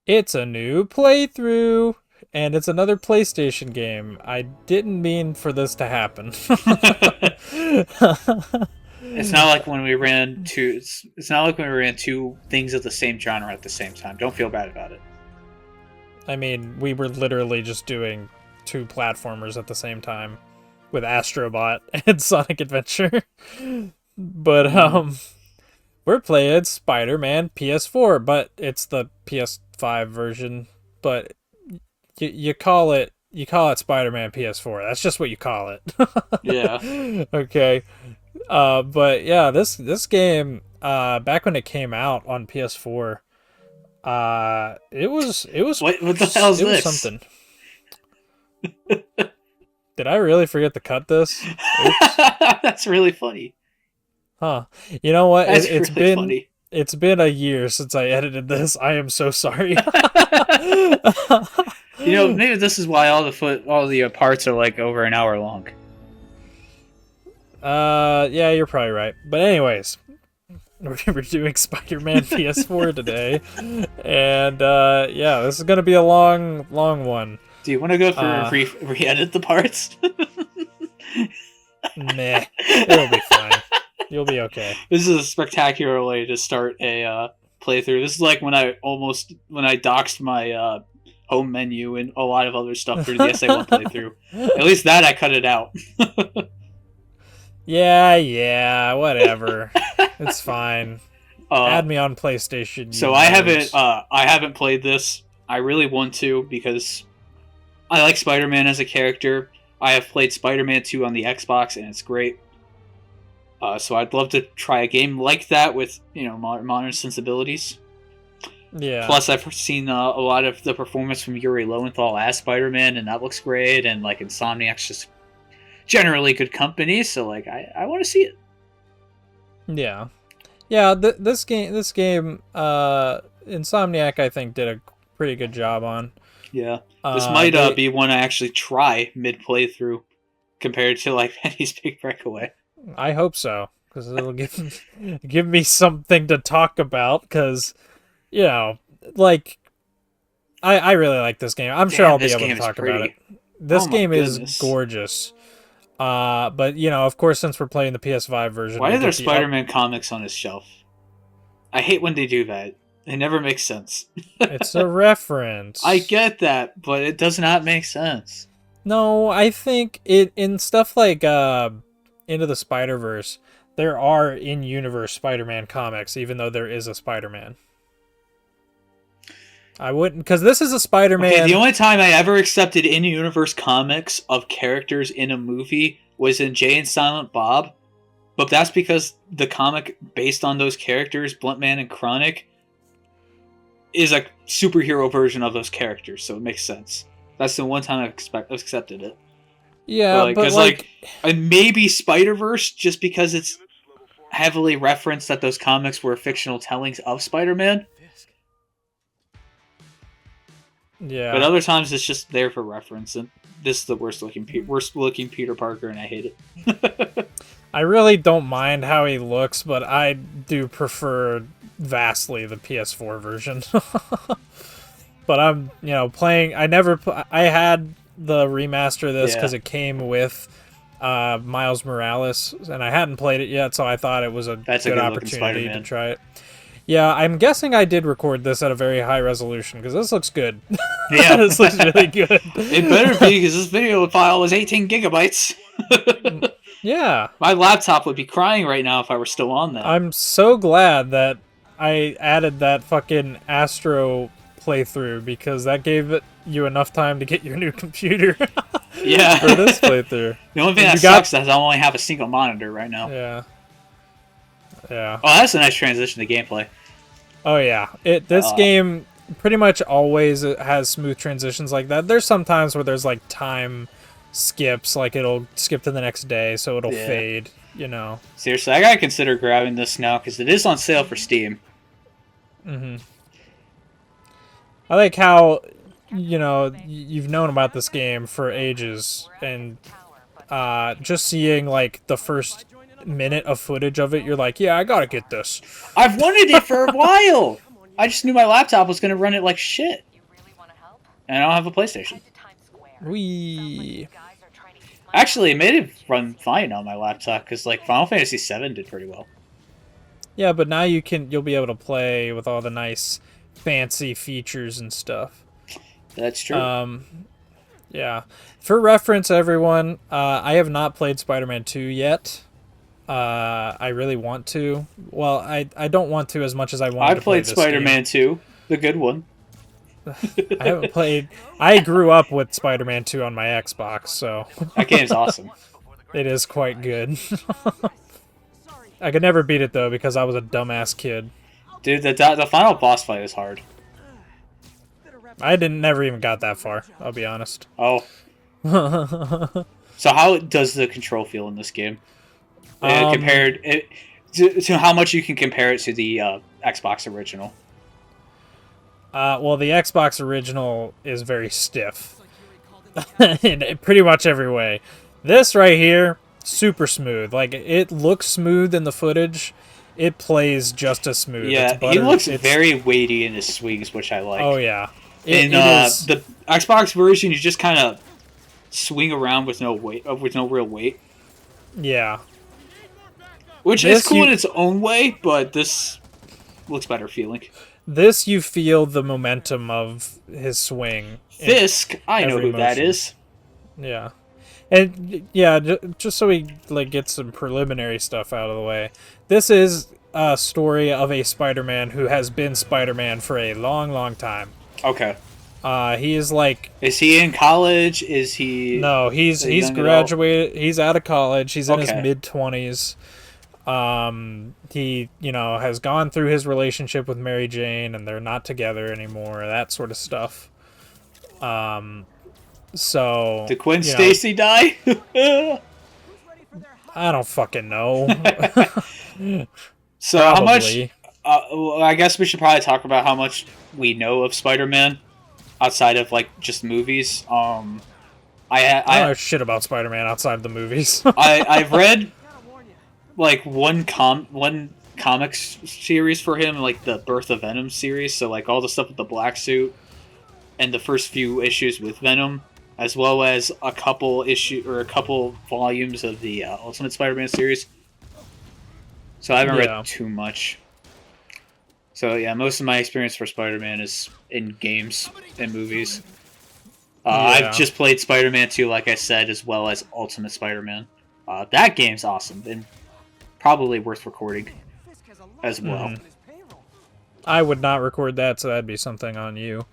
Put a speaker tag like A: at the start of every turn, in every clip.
A: It's a new playthrough, and it's another PlayStation game. I didn't mean for this to happen.
B: It's not like when we ran two. It's not like when we ran two things of the same genre at the same time. Don't feel bad about it.
A: I mean, we were literally just doing two platformers at the same time with Astrobot and Sonic Adventure. But
B: Mm.
A: we're playing Spider-Man PS4, but it's the PS5 version. But you call it Spider-Man PS4. That's just what you call
B: Yeah.
A: it. Okay. But yeah, this game back when it came out on PS4,
B: What the hell is
A: it was
B: this?
A: something. Did I really forget to cut this? Oops.
B: That's really funny.
A: Huh. You know what?
B: That's really funny.
A: It's been a year since I edited this. I am so sorry.
B: Maybe this is why all the parts are like over an hour long.
A: Yeah, you're probably right. But anyways, we're doing Spider-Man PS4 today, and yeah, this is gonna be a long, long one.
B: Do you want to go through and
A: Uh,
B: re-edit the parts?
A: Meh, it'll be fine. You'll be okay.
B: This is a spectacular way to start a playthrough. This is like when I doxed my home menu and a lot of other stuff through the SA1 playthrough. At least that I cut it out.
A: Yeah, whatever. It's fine.
B: Uh,
A: Add me on PlayStation, you
B: so
A: nerds.
B: I haven't played this. I really want to because I like Spider-Man as a character. I have played Spider-Man 2 on the Xbox and it's great. So I'd love to try a game like that with modern sensibilities.
A: Yeah.
B: Plus, I've seen a lot of the performance from Yuri Lowenthal as Spider-Man, and that looks great. And like Insomniac's just generally good company, so like I want to see it.
A: Yeah. Yeah, this game Insomniac I think did a pretty good job on.
B: Yeah, this might
A: They
B: be one I actually try mid playthrough compared to like Penny's Big Breakaway.
A: I hope so cuz it'll give me something to talk about cuz you know, like I really like this game. I'm sure
B: Damn,
A: I'll be
B: this
A: able to
B: game is
A: talk about it.
B: pretty.
A: This
B: Oh my
A: game is
B: goodness.
A: gorgeous. But of course since we're playing the PS5 version,
B: Why
A: we
B: are there
A: get the up
B: Spider-Man comics on his shelf? I hate when they do that. It never makes sense.
A: it's a
B: I
A: reference.
B: get that, but it does not make sense.
A: No, I think it in stuff like Into the Spider-Verse, there are in-universe Spider-Man comics, even though there is a Spider-Man. I wouldn't, because this is a
B: Okay, the
A: Spider-Man.
B: only time I ever accepted in-universe comics of characters in a movie was in Jay and Silent Bob, but that's because the comic based on those characters, Bluntman and Chronic, is a superhero version of those characters, so it makes sense. That's the one time I've accepted it. But
A: Yeah,
B: like,
A: but
B: because like,
A: like,
B: maybe Spider Verse, just because it's heavily referenced that those comics were fictional tellings of Spider Man. But
A: yeah,
B: other times it's just there for reference, and this is the worst looking Peter Parker, and I hate it.
A: I really don't mind how he looks, but I do prefer vastly the PS4 version. But I'm, playing. I had the remaster of this
B: Yeah,
A: because it came with Miles Morales, and I hadn't played it yet, so I thought it was a
B: that's a
A: good
B: good looking Spider
A: opportunity to
B: Man.
A: try it. Yeah, I'm guessing I did record this at a very high resolution because this looks good.
B: Yeah,
A: This looks really good.
B: it better be because this video file was 18 gigabytes.
A: Yeah,
B: My laptop would be crying right now if I were still on that.
A: I'm so glad that I added that fucking Astro playthrough because that gave you enough time to get your new computer for
B: Yeah.
A: this playthrough.
B: The only thing
A: And
B: that
A: you got
B: sucks is I only have a single monitor right now.
A: yeah, yeah.
B: Oh, that's a nice transition to gameplay.
A: Oh yeah. This
B: Uh,
A: game pretty much always has smooth transitions like that. There's some times where there's like time skips, like it'll skip to the next day, so it'll
B: yeah.
A: fade.
B: Seriously, I gotta consider grabbing this now because it is on sale for Steam.
A: hmm I like how you've known about this game for ages, and just seeing like the first minute of footage of it, you're like, yeah, I gotta get this.
B: I've wanted it for a while. I just knew my laptop was going to run it like shit. And I don't have a PlayStation.
A: Wee.
B: Actually, it made it run fine on my laptop because like Final Fantasy VII did pretty well.
A: Yeah, but now you'll be able to play with all the nice fancy features and stuff.
B: That's true.
A: Yeah. For reference, everyone, I have not played Spider-Man 2 yet. I really want to. Well, I don't want to as much as I want to play
B: played
A: this
B: Spider-Man 2, the good one.
A: I haven't played. I grew up with Spider-Man 2 on my Xbox, so
B: That game's awesome.
A: it is quite good. I could never beat it though because I was a dumbass kid.
B: Dude, the final boss fight is hard.
A: I never even got that far. I'll be honest.
B: Oh. So how does the control feel in this game? Compared to how much you can compare it to the Xbox original?
A: Well, the Xbox original is very stiff in pretty much every way. This right here, super smooth. Like, it looks smooth in the footage. It plays just as smooth.
B: Yeah, he looks very weighty in his swings, which I like.
A: Oh, yeah.
B: In the Xbox version, you just kind of swing around with no weight, with no real weight.
A: Yeah.
B: Which is cool in its own way, but this looks better feeling.
A: This, you feel the momentum of his swing.
B: Fisk, I know who that is.
A: Yeah. And, yeah, just so we get some preliminary stuff out of the way. This is a story of a Spider-Man who has been Spider-Man for a long, long time.
B: Okay.
A: He is like...
B: Is he in college? Is he...
A: No, he's graduated. He's out of college. He's in his mid-20s. He, has gone through his relationship with Mary Jane, and they're not together anymore, that sort of stuff. So...
B: Did Gwen Stacy die?
A: I don't fucking know.
B: So how much... well, I guess we should probably talk about how much we know of Spider-Man outside of, just movies. I
A: don't know shit about Spider-Man outside of the movies.
B: I've read... one comics series for him, like the Birth of Venom series, so all the stuff with the black suit and the first few issues with Venom, as well as a couple volumes of the Ultimate Spider-Man series. So I haven't read too much. So yeah, most of my experience for Spider-Man is in games and movies. I've just played Spider-Man 2, like I said, as well as Ultimate Spider-Man. That game's awesome and probably worth recording as well.
A: I would not record that, so that'd be something on you.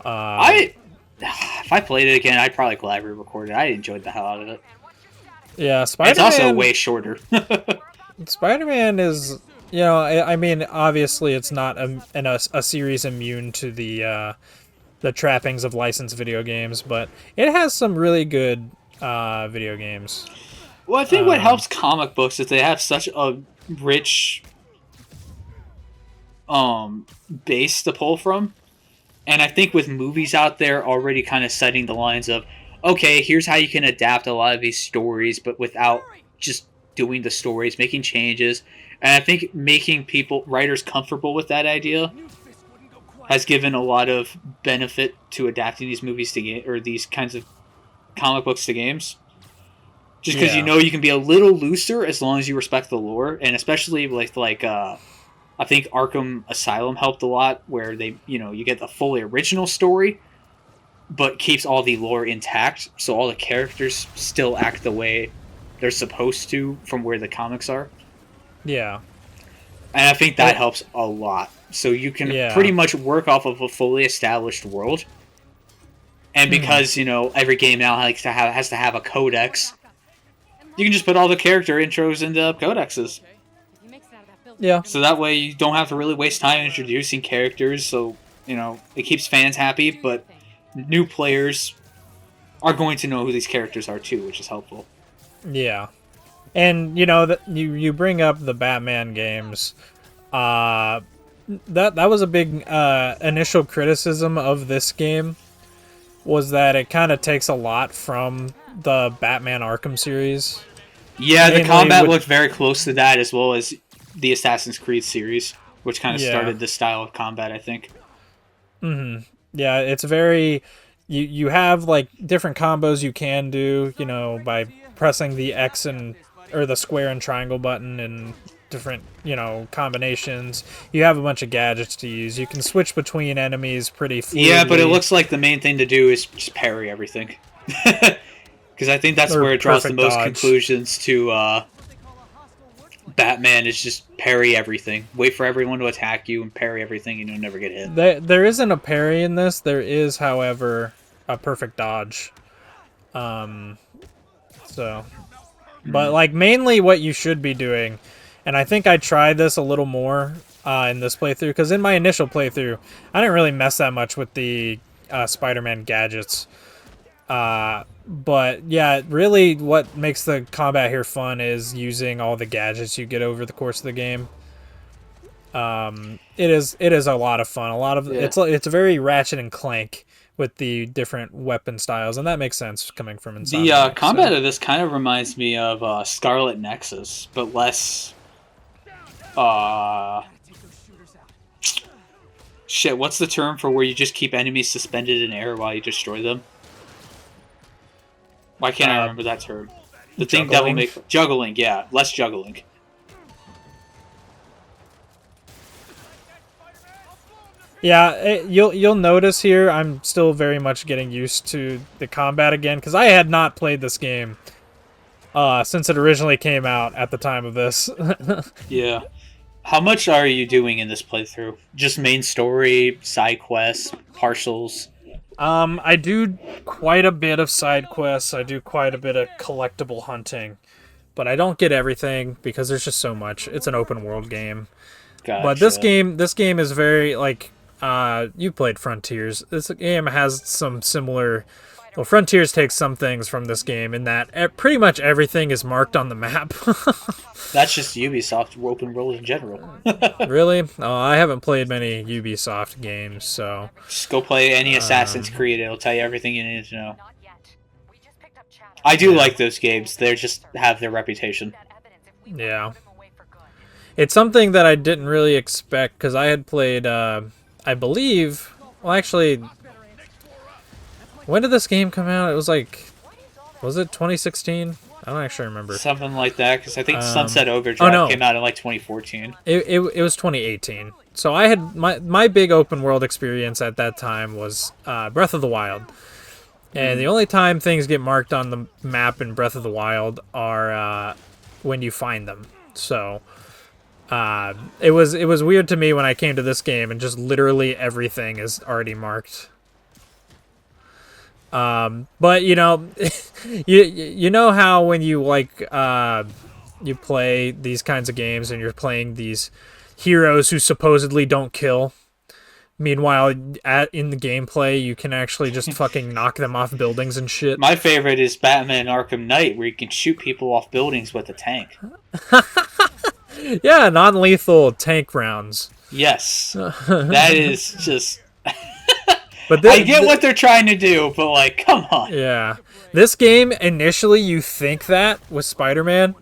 B: If I played it again, I'd probably gladly record it. I enjoyed the hell out of it.
A: Yeah, Spider-Man...
B: It's also way shorter.
A: Spider-Man is... I mean, obviously it's not a series immune to the trappings of licensed video games, but it has some really good video games.
B: Well, I think what helps comic books is they have such a rich base to pull from. And I think with movies out there already kind of setting the lines of, okay, here's how you can adapt a lot of these stories, but without just doing the stories, making changes. And I think making writers comfortable with that idea has given a lot of benefit to adapting these movies to these kinds of comic books to games. Just because you can be a little looser as long as you respect the lore, and especially I think Arkham Asylum helped a lot, where they you get the fully original story, but keeps all the lore intact, so all the characters still act the way they're supposed to from where the comics are.
A: Yeah,
B: and I think that helps a lot. So you can pretty much work off of a fully established world, and because every game now has to have a codex. You can just put all the character intros into codexes.
A: Yeah.
B: So that way you don't have to really waste time introducing characters, so, it keeps fans happy, but new players are going to know who these characters are too, which is helpful.
A: Yeah. And, you bring up the Batman games. That was a big initial criticism of this game, was that it kind of takes a lot from the Batman Arkham series.
B: Yeah, the combat looked very close to that, as well as the Assassin's Creed series. which kind of
A: Yeah.
B: started this style of combat, I think.
A: Yeah, it's very you have like different combos you can do, by pressing the X and or the square and triangle button and different, combinations. You have a bunch of gadgets to use. You can switch between enemies pretty
B: Yeah, but it
A: fluidly.
B: looks like the main thing to do is just parry everything. Because I think that's
A: Or
B: where it draws the
A: perfect
B: most
A: dodge.
B: conclusions to Batman is just parry everything. Wait for everyone to attack you and parry everything and you'll never get hit.
A: There isn't a parry in this. There is, however, a perfect dodge. Um, so, but like mainly what you should be doing, and I think I tried this a little more in this playthrough because in my initial playthrough, I didn't really mess that much with the Spider-Man gadgets. But yeah, really, what makes the combat here fun is using all the gadgets you get over the course of the game. It is a lot of fun. A lot of
B: Yeah.
A: it's very Ratchet and Clank with the different weapon styles, and that makes sense coming from
B: The
A: Insomniac.
B: combat
A: So
B: of this kind of reminds me of Scarlet Nexus, but less. Uh, Shit, what's the term for where you just keep enemies suspended in air while you destroy them? Why can't I remember that term? The thing Devil
A: juggling.
B: May juggling, yeah, less juggling.
A: Yeah, you'll notice here I'm still very much getting used to the combat again because I had not played this game since it originally came out at the time of this.
B: Yeah. How much are you doing in this playthrough? Just main story, side quests, partials?
A: I do quite a bit of side quests. I do quite a bit of collectible hunting, but I don't get everything because there's just so much. It's an open world game. But
B: Gotcha.
A: this game is very like you played Frontiers. This game has some similar. Well, Frontiers takes some things from this game in that pretty much everything is marked on the map.
B: That's just Ubisoft open world in general.
A: Really? Oh, I haven't played many Ubisoft games, so
B: Just go play any Assassin's Creed. It'll tell you everything you need to know. I do
A: Yeah.
B: like those games. They just have their reputation.
A: yeah. It's something that I didn't really expect because I had played, I believe, well, actually, when did this game come out? It was like, was it 2016? I don't actually remember.
B: Something like that, because I think Sunset
A: Oh
B: Overdrive
A: no,
B: came out in like 2014.
A: it was 2018. So I had my big open world experience at that time was Breath of the Wild, and the only time things get marked on the map in Breath of the Wild are when you find them. So it was weird to me when I came to this game and just literally everything is already marked. But you know how when you like you play these kinds of games and you're playing these heroes who supposedly don't kill. Meanwhile, in the gameplay, you can actually just fucking knock them off buildings and shit.
B: My favorite is Batman Arkham Knight, where you can shoot people off buildings with a tank.
A: Yeah, non-lethal tank rounds.
B: Yes. That is just...
A: But
B: I get what they're trying to do, but like, come on.
A: Yeah, this game initially you think that with Spider-Man,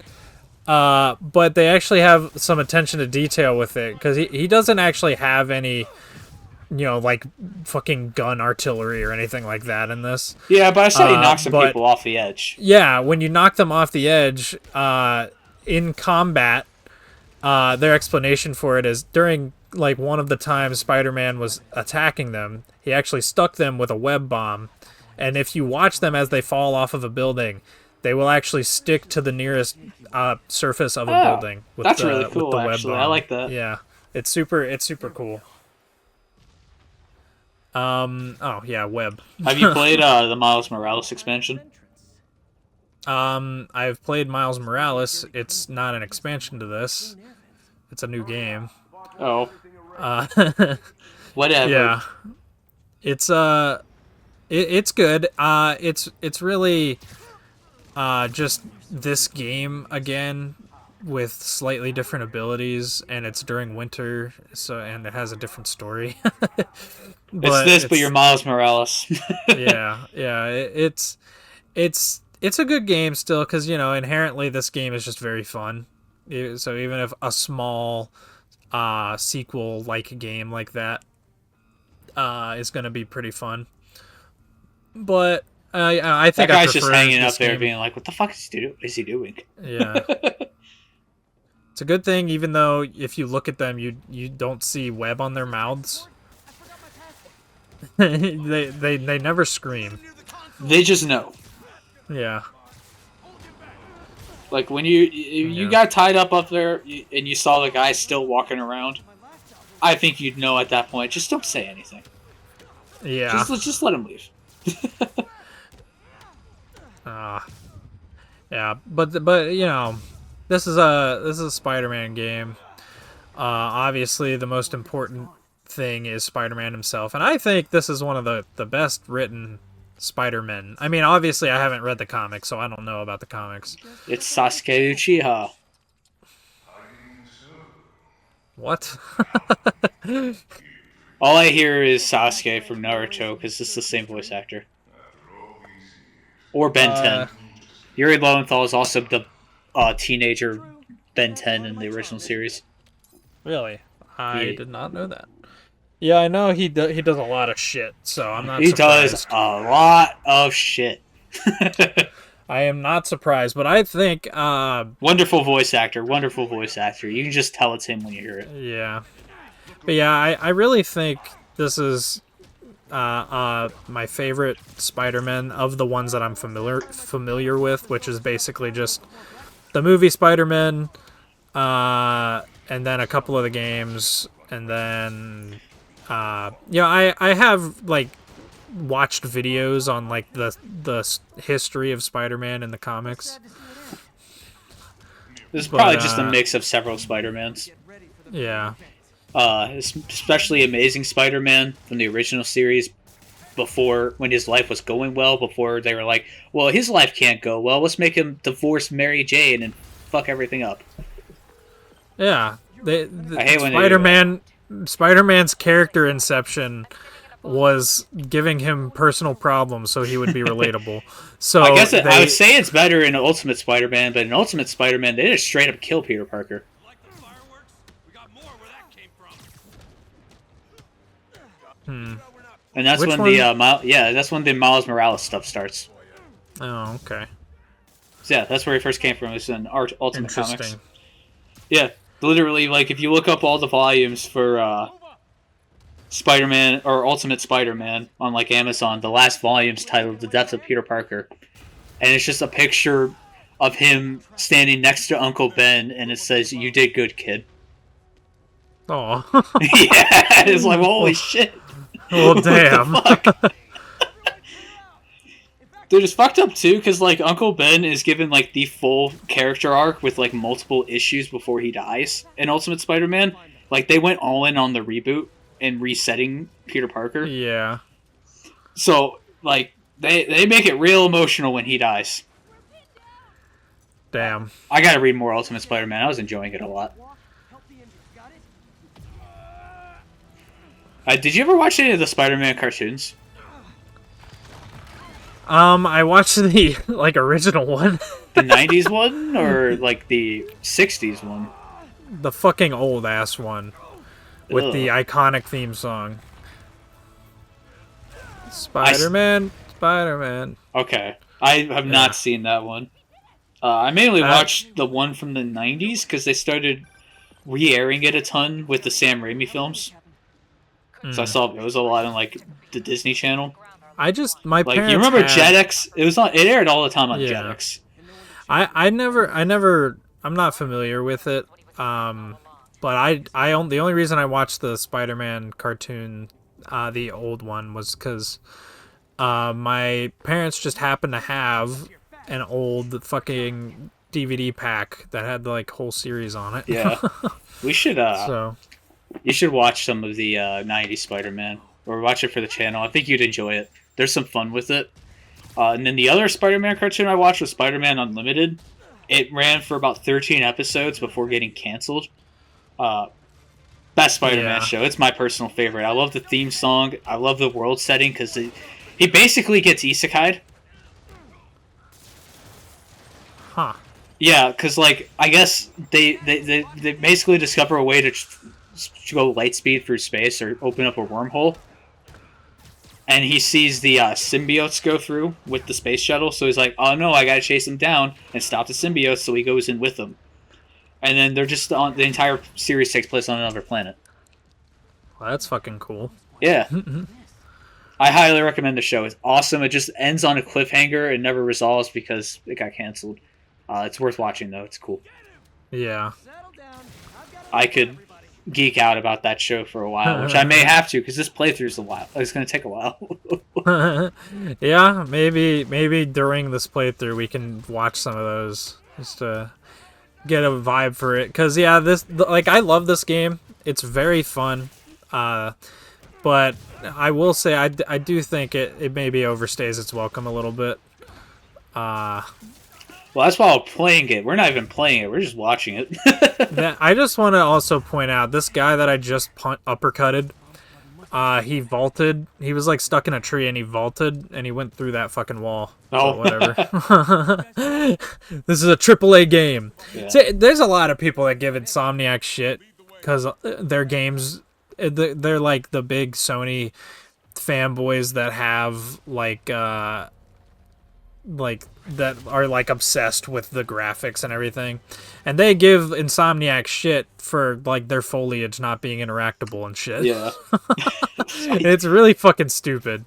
A: but they actually have some attention to detail with it because he doesn't actually have any, like fucking gun artillery or anything like that in this.
B: Yeah, but I saw he knocks some
A: but-
B: people off the edge.
A: Yeah, when you knock them off the edge, in combat, their explanation for it is during like one of the times Spider-Man was attacking them, he actually stuck them with a web bomb, and if you watch them as they fall off of a building, they will actually stick to the nearest surface of a building with
B: that's
A: the,
B: really
A: with
B: cool,
A: the web
B: actually.
A: bomb.
B: I like that.
A: Yeah, it's super cool. Oh yeah, web.
B: Have you played the Miles Morales expansion?
A: I've played Miles Morales. It's not an expansion to this. It's a new game.
B: Oh,
A: Uh,
B: whatever.
A: yeah, it's it's good. It's really just this game again with slightly different abilities, and it's during winter, and it has a different story.
B: But you're Miles Morales.
A: yeah, it's a good game still because inherently this game is just very fun. So even if a small sequel like game like that is going to be pretty fun. But I
B: That
A: think I
B: guy's just
A: prefer
B: hanging up
A: this
B: there
A: game.
B: being like, what the fuck is he doing?
A: Yeah. It's a good thing, even though if you look at them, you don't see web on their mouths. they never scream.
B: They just know.
A: Yeah.
B: Like when you got tied up there and you saw the guy still walking around, I think you'd know at that point. Just don't say anything.
A: Yeah.
B: Just let him leave.
A: Yeah, but you know, this is a Spider-Man game. Obviously, the most important thing is Spider-Man himself, and I think this is one of the best written Spider-Men. I mean, obviously, I haven't read the comics, so I don't know about the comics.
B: It's Sasuke Uchiha.
A: What?
B: All I hear is Sasuke from Naruto because it's the same voice actor. Or Ben 10. Yuri Lowenthal is also the teenager Ben 10 in the original series.
A: Really? I did not know that. Yeah, I know he does a lot of shit, so I'm not
B: He
A: surprised.
B: does a lot of shit.
A: I am not surprised, but I think
B: wonderful voice actor. You can just tell it's him when you hear it.
A: Yeah. But yeah, I really think this is my favorite Spider-Man of the ones that I'm familiar with, which is basically just the movie Spider-Man, and then a couple of the games, and then I have like watched videos on like the history of Spider-Man in the comics.
B: This is probably just a mix of several Spider-Mans.
A: Yeah.
B: Especially Amazing Spider-Man from the original series, before when his life was going well, before they were like, well, his life can't go well, let's make him divorce Mary Jane and fuck everything up.
A: Yeah.
B: I hate when
A: Spider-Man's character inception was giving him personal problems so he would be relatable. So
B: I guess I would say it's better in Ultimate Spider-Man, but in Ultimate Spider-Man, they just straight up kill Peter Parker. And that's when that's when the Miles Morales stuff starts.
A: Oh, okay.
B: So yeah, that's where he first came from. It's in Ultimate Comics. Yeah, literally, like if you look up all the volumes for Spider-Man or Ultimate Spider-Man on like Amazon, the last volume's titled "The Death of Peter Parker," and it's just a picture of him standing next to Uncle Ben, and it says, "You did good, kid."
A: Oh.
B: Yeah, it's like holy shit.
A: Well, damn.
B: Dude, it's fucked up too, because like Uncle Ben is given like the full character arc with like multiple issues before he dies in Ultimate Spider-Man. Like they went all in on the reboot and resetting Peter Parker.
A: Yeah.
B: So like they make it real emotional when he dies.
A: Damn.
B: I gotta read more Ultimate Spider-Man. I was enjoying it a lot. Did you ever watch any of the Spider-Man cartoons?
A: I watched the like original one.
B: The 90s one or like the 60s one?
A: The fucking old ass one with the iconic theme song. Spider-Man, Spider-Man.
B: Okay. I have not seen that one. I mainly watched the one from the 90s because they started re-airing it a ton with the Sam Raimi films. So I saw it was a lot on like the Disney Channel.
A: My parents
B: you remember Jetix? It aired all the time on Jetix.
A: I'm not familiar with it. But the only reason I watched the Spider-Man cartoon, the old one, was because my parents just happened to have an old fucking DVD pack that had the like whole series on it.
B: Yeah, we should. You should watch some of the 90s Spider-Man, or watch it for the channel. I think you'd enjoy it. There's some fun with it. And then the other Spider-Man cartoon I watched was Spider-Man Unlimited. It ran for about 13 episodes before getting canceled. Best Spider-Man show. It's my personal favorite. I love the theme song. I love the world setting because he basically gets isekai'd.
A: Huh.
B: Yeah, because like I guess they basically discover a way to go light speed through space or open up a wormhole. And he sees the symbiotes go through with the space shuttle, so he's like, "Oh no, I gotta chase them down and stop the symbiotes." So he goes in with them, and then they're just on the entire series takes place on another planet.
A: Well, that's fucking cool.
B: Yeah, I highly recommend the show. It's awesome. It just ends on a cliffhanger and never resolves because it got canceled. It's worth watching though. It's cool.
A: Yeah.
B: I could geek out about that show for a while, which I may have to because this playthrough's a while. It's going to take a while.
A: Yeah, maybe during this playthrough we can watch some of those just to get a vibe for it. Cause yeah, I love this game. It's very fun. But I will say I do think it maybe overstays its welcome a little bit.
B: Well, that's why I'm playing it. We're not even playing it. We're just watching it.
A: I just want to also point out this guy that I just uppercutted. He vaulted. He was like stuck in a tree and he vaulted and he went through that fucking wall.
B: Oh,
A: whatever. This is a AAA game.
B: Yeah.
A: See, there's a lot of people that give Insomniac shit because their games, they're like the big Sony fanboys that have like that are like obsessed with the graphics and everything, and they give Insomniac shit for like their foliage not being interactable and shit.
B: Yeah.
A: It's really fucking stupid.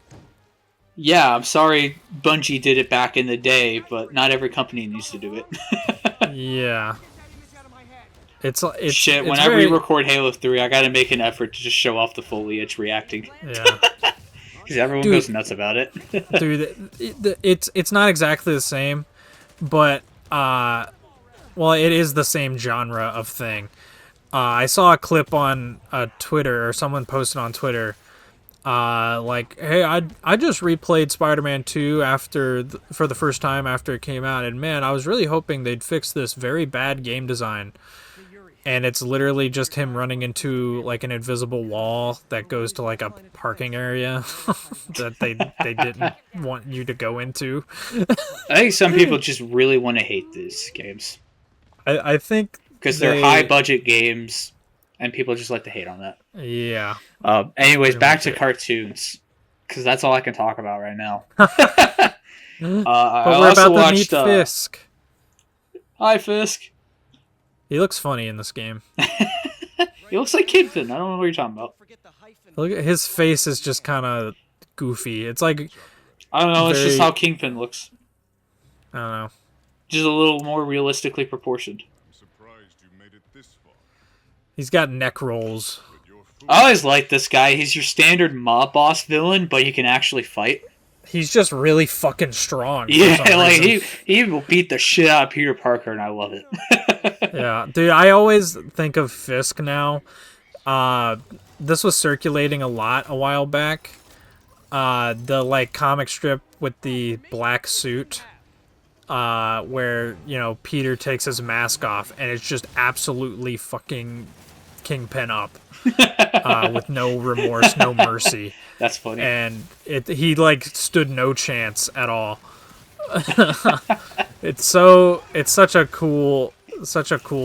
B: Yeah, I'm sorry Bungie did it back in the day, but not every company needs to do it.
A: Yeah. It's
B: shit.
A: It's
B: whenever we record Halo 3, I gotta make an effort to just show off the foliage reacting.
A: Yeah.
B: Because everyone goes nuts about it.
A: Dude, it's not exactly the same, but well, it is the same genre of thing. I saw a clip on Twitter, or someone posted on Twitter, like, hey, I just replayed Spider-Man 2 for the first time after it came out, and man, I was really hoping they'd fix this very bad game design. And it's literally just him running into like an invisible wall that goes to like a parking area that they didn't want you to go into.
B: I think some people just really want to hate these games.
A: I think
B: because they're high budget games, and people just like to hate on that.
A: Yeah.
B: Anyways, back to cartoons, because that's all I can talk about right now. But
A: we're about to meet Fisk.
B: Hi, Fisk.
A: He looks funny in this game.
B: He looks like Kingpin. I don't know what you're talking about.
A: Look at his face is just kind of goofy. It's like
B: I don't know. It's just how Kingpin looks.
A: I don't know.
B: Just a little more realistically proportioned.
C: I'm surprised you made it this far.
A: He's got neck rolls.
B: I always like this guy. He's your standard mob boss villain, but he can actually fight.
A: He's just really fucking strong.
B: Yeah, like he will beat the shit out of Peter Parker, and I love it.
A: Yeah, dude, I always think of Fisk now. This was circulating a lot a while back. The like comic strip with the black suit, where Peter takes his mask off, and it's just absolutely fucking Kingpin up, with no remorse, no mercy.
B: That's funny.
A: And he like stood no chance at all. It's such a cool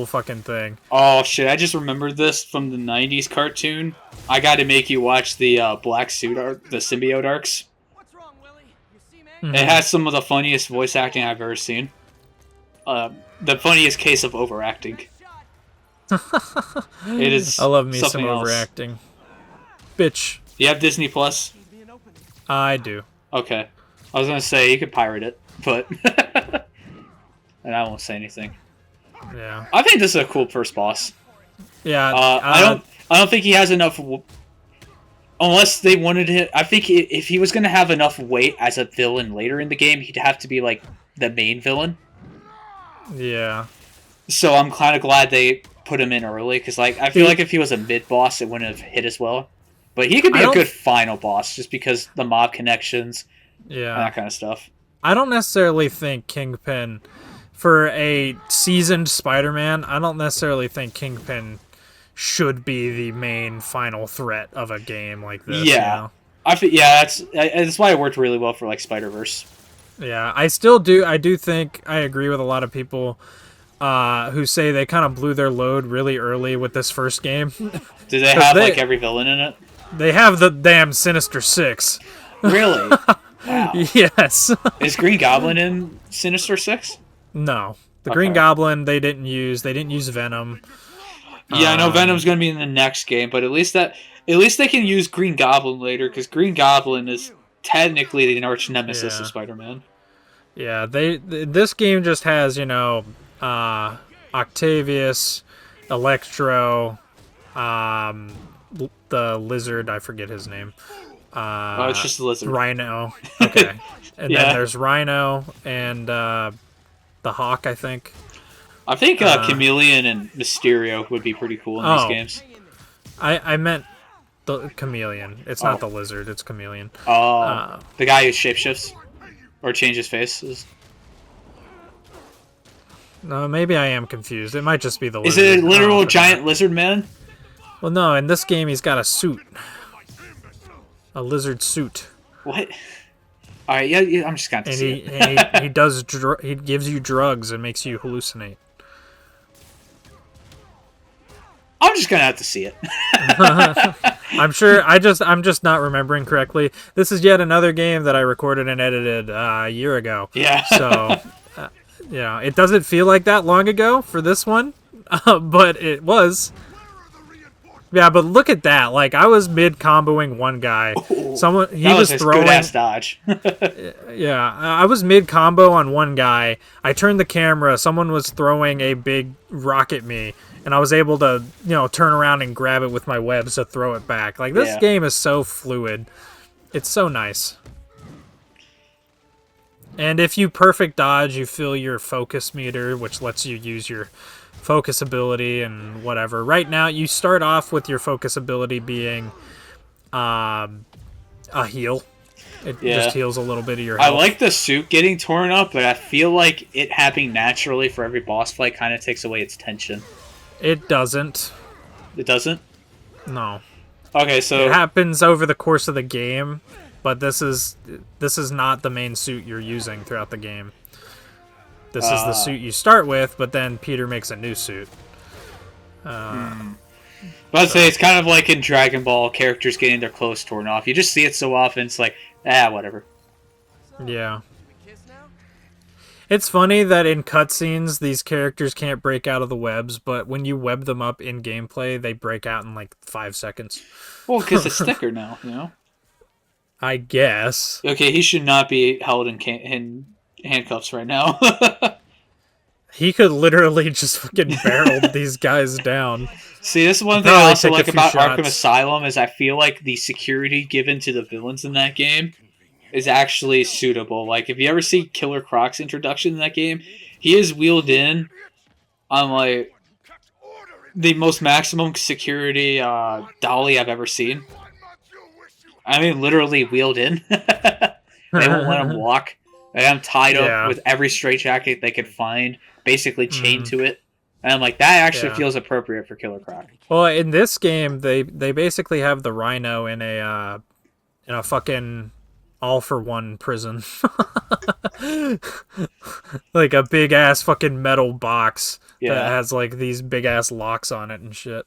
A: fucking thing.
B: Oh shit, I just remembered this from the 90s cartoon. I gotta make you watch the black suit arc, the symbiote arcs.
D: What's wrong, Willie? You see, man?
A: Mm-hmm.
B: It has some of the funniest voice acting I've ever seen. The funniest case of overacting. It is.
A: I love me some
B: else.
A: overacting. Bitch.
B: Do you have Disney Plus?
A: I do.
B: Okay. I was gonna say you could pirate it, but and I won't say anything.
A: Yeah.
B: I think this is a cool first boss.
A: Yeah.
B: I don't think he has enough. Unless they wanted him, I think if he was gonna have enough weight as a villain later in the game, he'd have to be like the main villain.
A: Yeah.
B: So I'm kind of glad they put him in early because, like, I feel like if he was a mid boss, it wouldn't have hit as well. But he could be a good final boss just because the mob connections, and that kind of stuff.
A: I don't necessarily think Kingpin, for a seasoned Spider-Man, I don't necessarily think Kingpin should be the main final threat of a game like this.
B: Yeah, that's why it worked really well for like Spider-Verse.
A: Yeah, I still do. I do think I agree with a lot of people. who say they kind of blew their load really early with this first game.
B: Do they have like every villain in it?
A: They have the damn Sinister Six.
B: Really? Wow.
A: Yes.
B: Is Green Goblin in Sinister Six?
A: No. The
B: Okay.
A: Green Goblin they didn't use. They didn't use Venom.
B: Yeah, I know Venom's gonna be in the next game, but at least they can use Green Goblin later, because Green Goblin is technically the arch nemesis
A: Yeah.
B: of Spider-Man.
A: Yeah, this game just has, Octavius, Electro, the lizard, I forget his name.
B: It's just a lizard.
A: Rhino. Okay. And
B: Yeah.
A: then there's Rhino and the Hawk, I think.
B: I think Chameleon and Mysterio would be pretty cool in these games.
A: I meant the Chameleon. It's not
B: Oh.
A: the lizard, it's Chameleon.
B: The guy who shapeshifts or changes faces.
A: No, maybe I am confused. It might just be the
B: Is
A: lizard.
B: it a literal
A: Oh,
B: giant lizard man?
A: Well, no, in this game he's got a suit. A lizard suit.
B: What? All right, yeah, I'm just gonna have to
A: And
B: see
A: he
B: it.
A: and he does he gives you drugs and makes you hallucinate.
B: I'm just gonna have to see it.
A: I'm sure I'm just not remembering correctly. This is yet another game that I recorded and edited a year ago.
B: Yeah.
A: So, it doesn't feel like that long ago for this one, but it was. Yeah, but look at that. Like, I was mid-comboing one guy. He was
B: a
A: throwing...
B: good-ass dodge.
A: Yeah, I was mid-combo on one guy. I turned the camera. Someone was throwing a big rock at me, and I was able to, turn around and grab it with my webs to throw it back. Like, this game is so fluid. It's so nice. And if you perfect dodge, you fill your focus meter, which lets you use your focus ability and whatever. Right now, you start off with your focus ability being a heal. It just heals a little bit of your health.
B: I like the suit getting torn up, but I feel like it happening naturally for every boss fight kind of takes away its tension.
A: It doesn't.
B: It doesn't?
A: No.
B: Okay, so...
A: It happens over the course of the game, but this is not the main suit you're using throughout the game. This is the suit you start with, but then Peter makes a new suit.
B: I'd say it's kind of like in Dragon Ball, characters getting their clothes torn off. You just see it so often, it's like, whatever.
A: Yeah.
D: We kiss now?
A: It's funny that in cutscenes, these characters can't break out of the webs, but when you web them up in gameplay, they break out in like 5 seconds.
B: Well, because it's thicker now, you know?
A: I guess.
B: Okay, he should not be held in handcuffs right now.
A: He could literally just fucking barrel these guys down.
B: See, this is one thing I
A: Probably
B: also
A: take a
B: like
A: few
B: about
A: shots.
B: Arkham Asylum is I feel like the security given to the villains in that game is actually suitable. Like, if you ever see Killer Croc's introduction in that game, he is wheeled in on, like, the most maximum security dolly I've ever seen. I mean, literally wheeled in. They won't let him walk. They have him tied up with every straitjacket they could find, basically chained to it. And I'm like, that actually feels appropriate for Killer Croc.
A: Well, in this game, they basically have the Rhino in a fucking all-for-one prison. Like a big-ass fucking metal box that has, like, these big-ass locks on it and shit.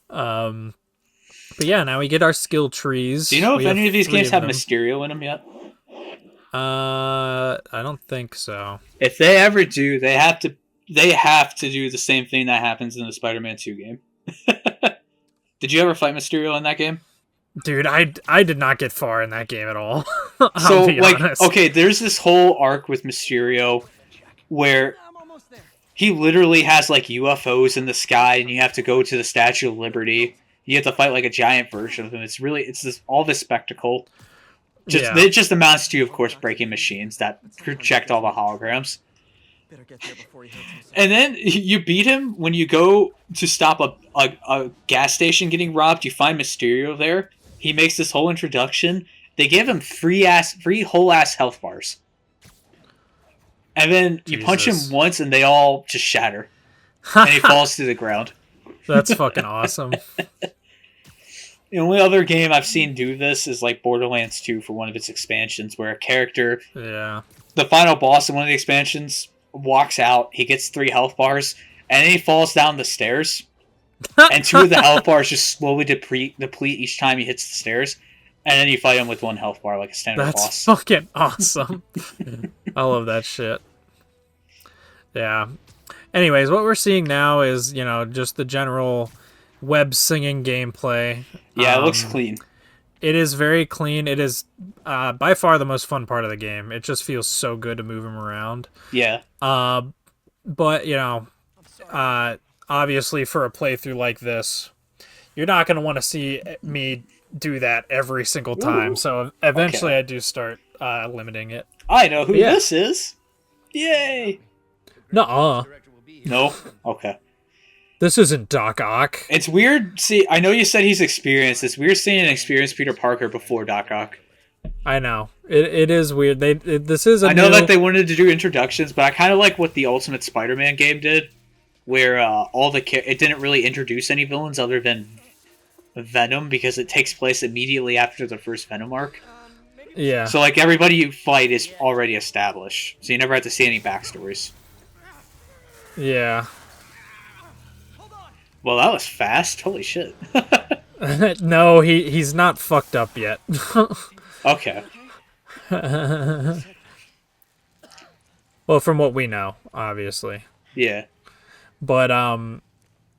A: But yeah, now we get our skill trees.
B: Do you know if any of these games have
A: them.
B: Mysterio in them yet?
A: I don't think so.
B: If they ever do, they have to do the same thing that happens in the Spider-Man 2 game. Did you ever fight Mysterio in that game?
A: Dude, I did not get far in that game at all.
B: So,
A: I'll be
B: like,
A: honest.
B: okay, there's this whole arc with Mysterio where
D: I'm almost there.
B: he literally has, like, UFOs in the sky, and you have to go to the Statue of Liberty. You have to fight, like, a giant version of him. It's all this spectacle. It just amounts to, of course, breaking machines that project all the holograms.
D: Better get there before he hurts himself.
B: And then you beat him when you go to stop a gas station getting robbed. You find Mysterio there. He makes this whole introduction. They give him free whole ass health bars. And then you punch him once and they all just shatter. And he falls to the ground.
A: That's fucking awesome.
B: The only other game I've seen do this is like Borderlands 2 for one of its expansions, where a character,
A: Yeah.
B: the final boss in one of the expansions, walks out, he gets 3 health bars, and then he falls down the stairs. And 2 of the health bars just slowly deplete each time he hits the stairs. And then you fight him with 1 health bar like a standard
A: That's
B: boss.
A: fucking awesome. I love that shit. Yeah. Anyways, what we're seeing now is, you know, just the general web singing gameplay.
B: Yeah, it looks clean.
A: It is very clean. It is by far the most fun part of the game. It just feels so good to move him around.
B: Yeah.
A: But, you know, obviously for a playthrough like this, you're not going to want to see me do that every single time.
B: Ooh.
A: So eventually
B: Okay.
A: I do start limiting it.
B: I know who
A: Yeah.
B: this is. Yay.
A: Nuh-uh.
B: No? Okay.
A: This isn't Doc Ock.
B: It's weird. See, I know you said he's experienced. It's weird seeing an experienced Peter Parker before Doc Ock.
A: I know. It is weird. This is a
B: I know
A: new...
B: that they wanted to do introductions, but I kind of like what the Ultimate Spider-Man game did, where it didn't really introduce any villains other than Venom, because it takes place immediately after the first Venom arc.
A: Yeah.
B: So like everybody you fight is already established, so you never have to see any backstories.
A: Yeah.
B: Well, that was fast. Holy shit.
A: No, he's not fucked up yet.
B: Okay.
A: Well, from what we know, obviously.
B: Yeah.
A: But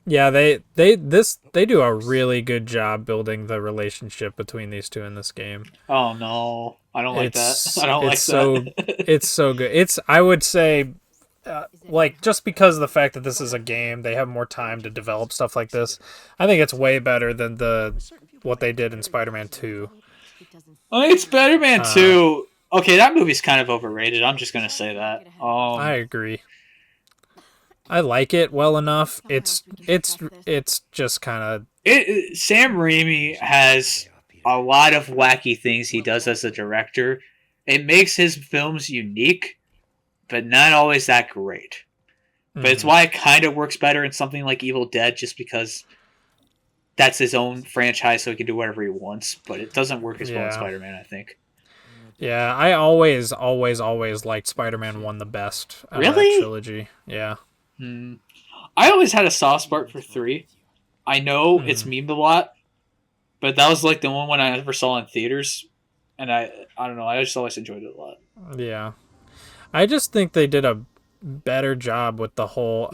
A: yeah, they do a really good job building the relationship between these two in this game.
B: Oh no, I don't like that. I don't like that.
A: It's so good. I would say, like, just because of the fact that this is a game, they have more time to develop stuff like this. I think it's way better than what they did in Spider-Man 2.
B: I think Spider-Man 2. Okay, that movie's kind of overrated. I'm just gonna say that.
A: I agree. I like it well enough. It's just kind of...
B: Sam Raimi has a lot of wacky things he does as a director. It makes his films unique, but not always that great. But it's why it kind of works better in something like Evil Dead, just because that's his own franchise, so he can do whatever he wants. But it doesn't work as well as Spider-Man, I think.
A: Yeah, I always liked Spider-Man 1 the best out of that trilogy. Yeah.
B: I always had a soft spot for 3. I know it's memed a lot, but that was like the one when I ever saw in theaters, and I don't know, I just always enjoyed it a lot.
A: Yeah. I just think they did a better job with the whole,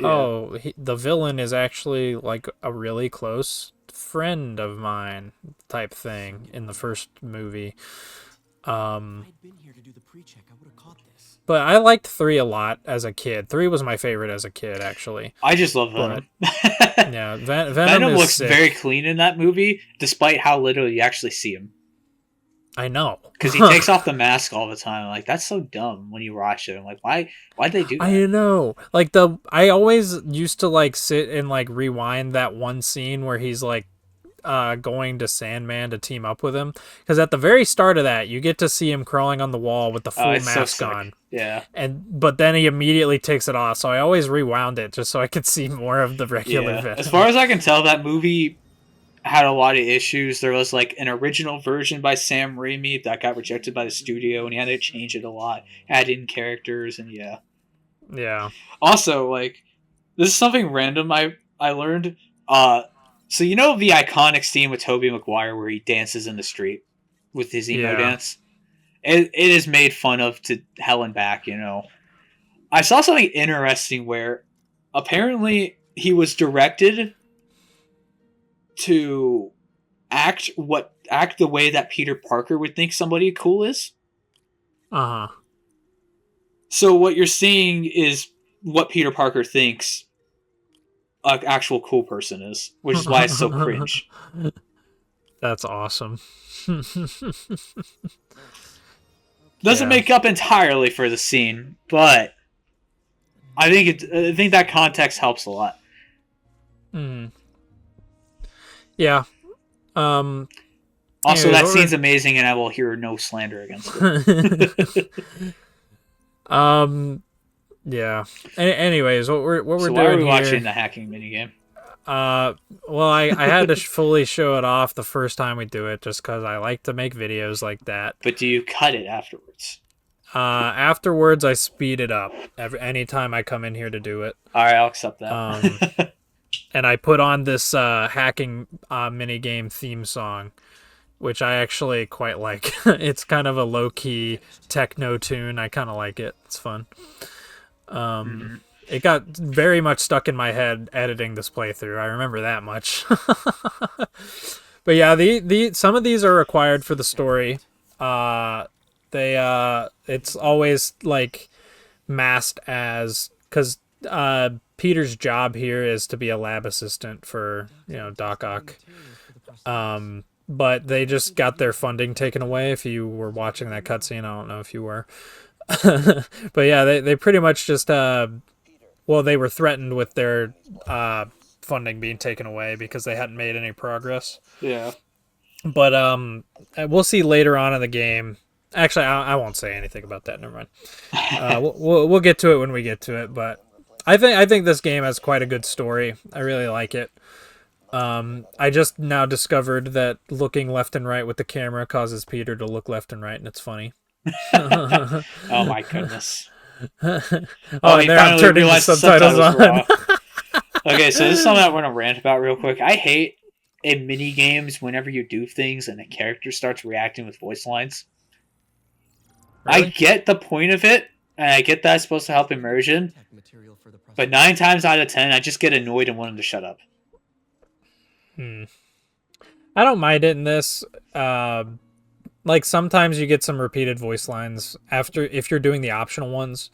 A: the villain is actually like a really close friend of mine type thing in the first movie. But I liked 3 a lot as a kid. 3 was my favorite as a kid, actually.
B: I just love Venom.
A: Yeah,
B: Venom looks
A: sick.
B: very clean in that movie, despite how little you actually see him.
A: I know.
B: Because he takes off the mask all the time. Like, that's so dumb when you watch it. I'm like, why'd they do that?
A: I know. Like, I always used to, like, sit and, like, rewind that one scene where he's, like, going to Sandman to team up with him, because at the very start of that you get to see him crawling on the wall with the full mask on.
B: Yeah.
A: But then he immediately takes it off, so I always rewound it just so I could see more of the regular Venom.
B: As far as I can tell, that movie had a lot of issues. There was like an original version by Sam Raimi that got rejected by the studio, and he had to change it a lot, add in characters, and yeah. Also, like, this is something random I learned. So you know the iconic scene with Tobey Maguire where he dances in the street with his emo dance? It is made fun of to hell and back, you know. I saw something interesting where apparently he was directed to act the way that Peter Parker would think somebody cool is.
A: Uh-huh.
B: So what you're seeing is what Peter Parker thinks an actual cool person is, which is why it's so cringe.
A: That's awesome.
B: Doesn't make up entirely for the scene, but I think that context helps a lot.
A: Yeah.
B: Also,
A: anyway,
B: that scene's amazing, and I will hear no slander against it.
A: Yeah. Anyways, what we're
B: so
A: doing
B: why are we
A: here,
B: watching the hacking minigame?
A: Well, I had to fully show it off the first time we do it, just because I like to make videos like that.
B: But do you cut it afterwards?
A: Afterwards, I speed it up anytime I come in here to do it.
B: All right, I'll accept
A: Um,
B: that.
A: and I put on this hacking minigame theme song, which I actually quite like. It's kind of a low-key techno tune. I kind of like it. It's fun.
B: Mhm.
A: It got very much stuck in my head editing this playthrough. I remember that much. But yeah, the some of these are required for the story. It's always like masked as because Peter's job here is to be a lab assistant for Doc Ock. But they just got their funding taken away. If you were watching that cutscene, I don't know if you were. But yeah, they pretty much just they were threatened with their funding being taken away because they hadn't made any progress.
B: Yeah.
A: But we'll see later on in the game. Actually, I won't say anything about that. Never mind. We'll get to it when we get to it. But I think this game has quite a good story. I really like it. I just now discovered that looking left and right with the camera causes Peter to look left and right, and it's funny.
B: Oh my goodness.
A: Oh,
B: he
A: and there I'm
B: finally
A: turning the
B: realized the
A: subtitles on.
B: wrong. Okay, so this is something I want to rant about real quick. I hate in mini games whenever you do things and a character starts reacting with voice lines. I
A: Really?
B: get the point of it, and I get that it's supposed to help immersion,
D: Material for the
B: but 9 times out of 10, I just get annoyed and want them to shut up.
A: I don't mind it in this. Like sometimes you get some repeated voice lines after if you're doing the optional ones,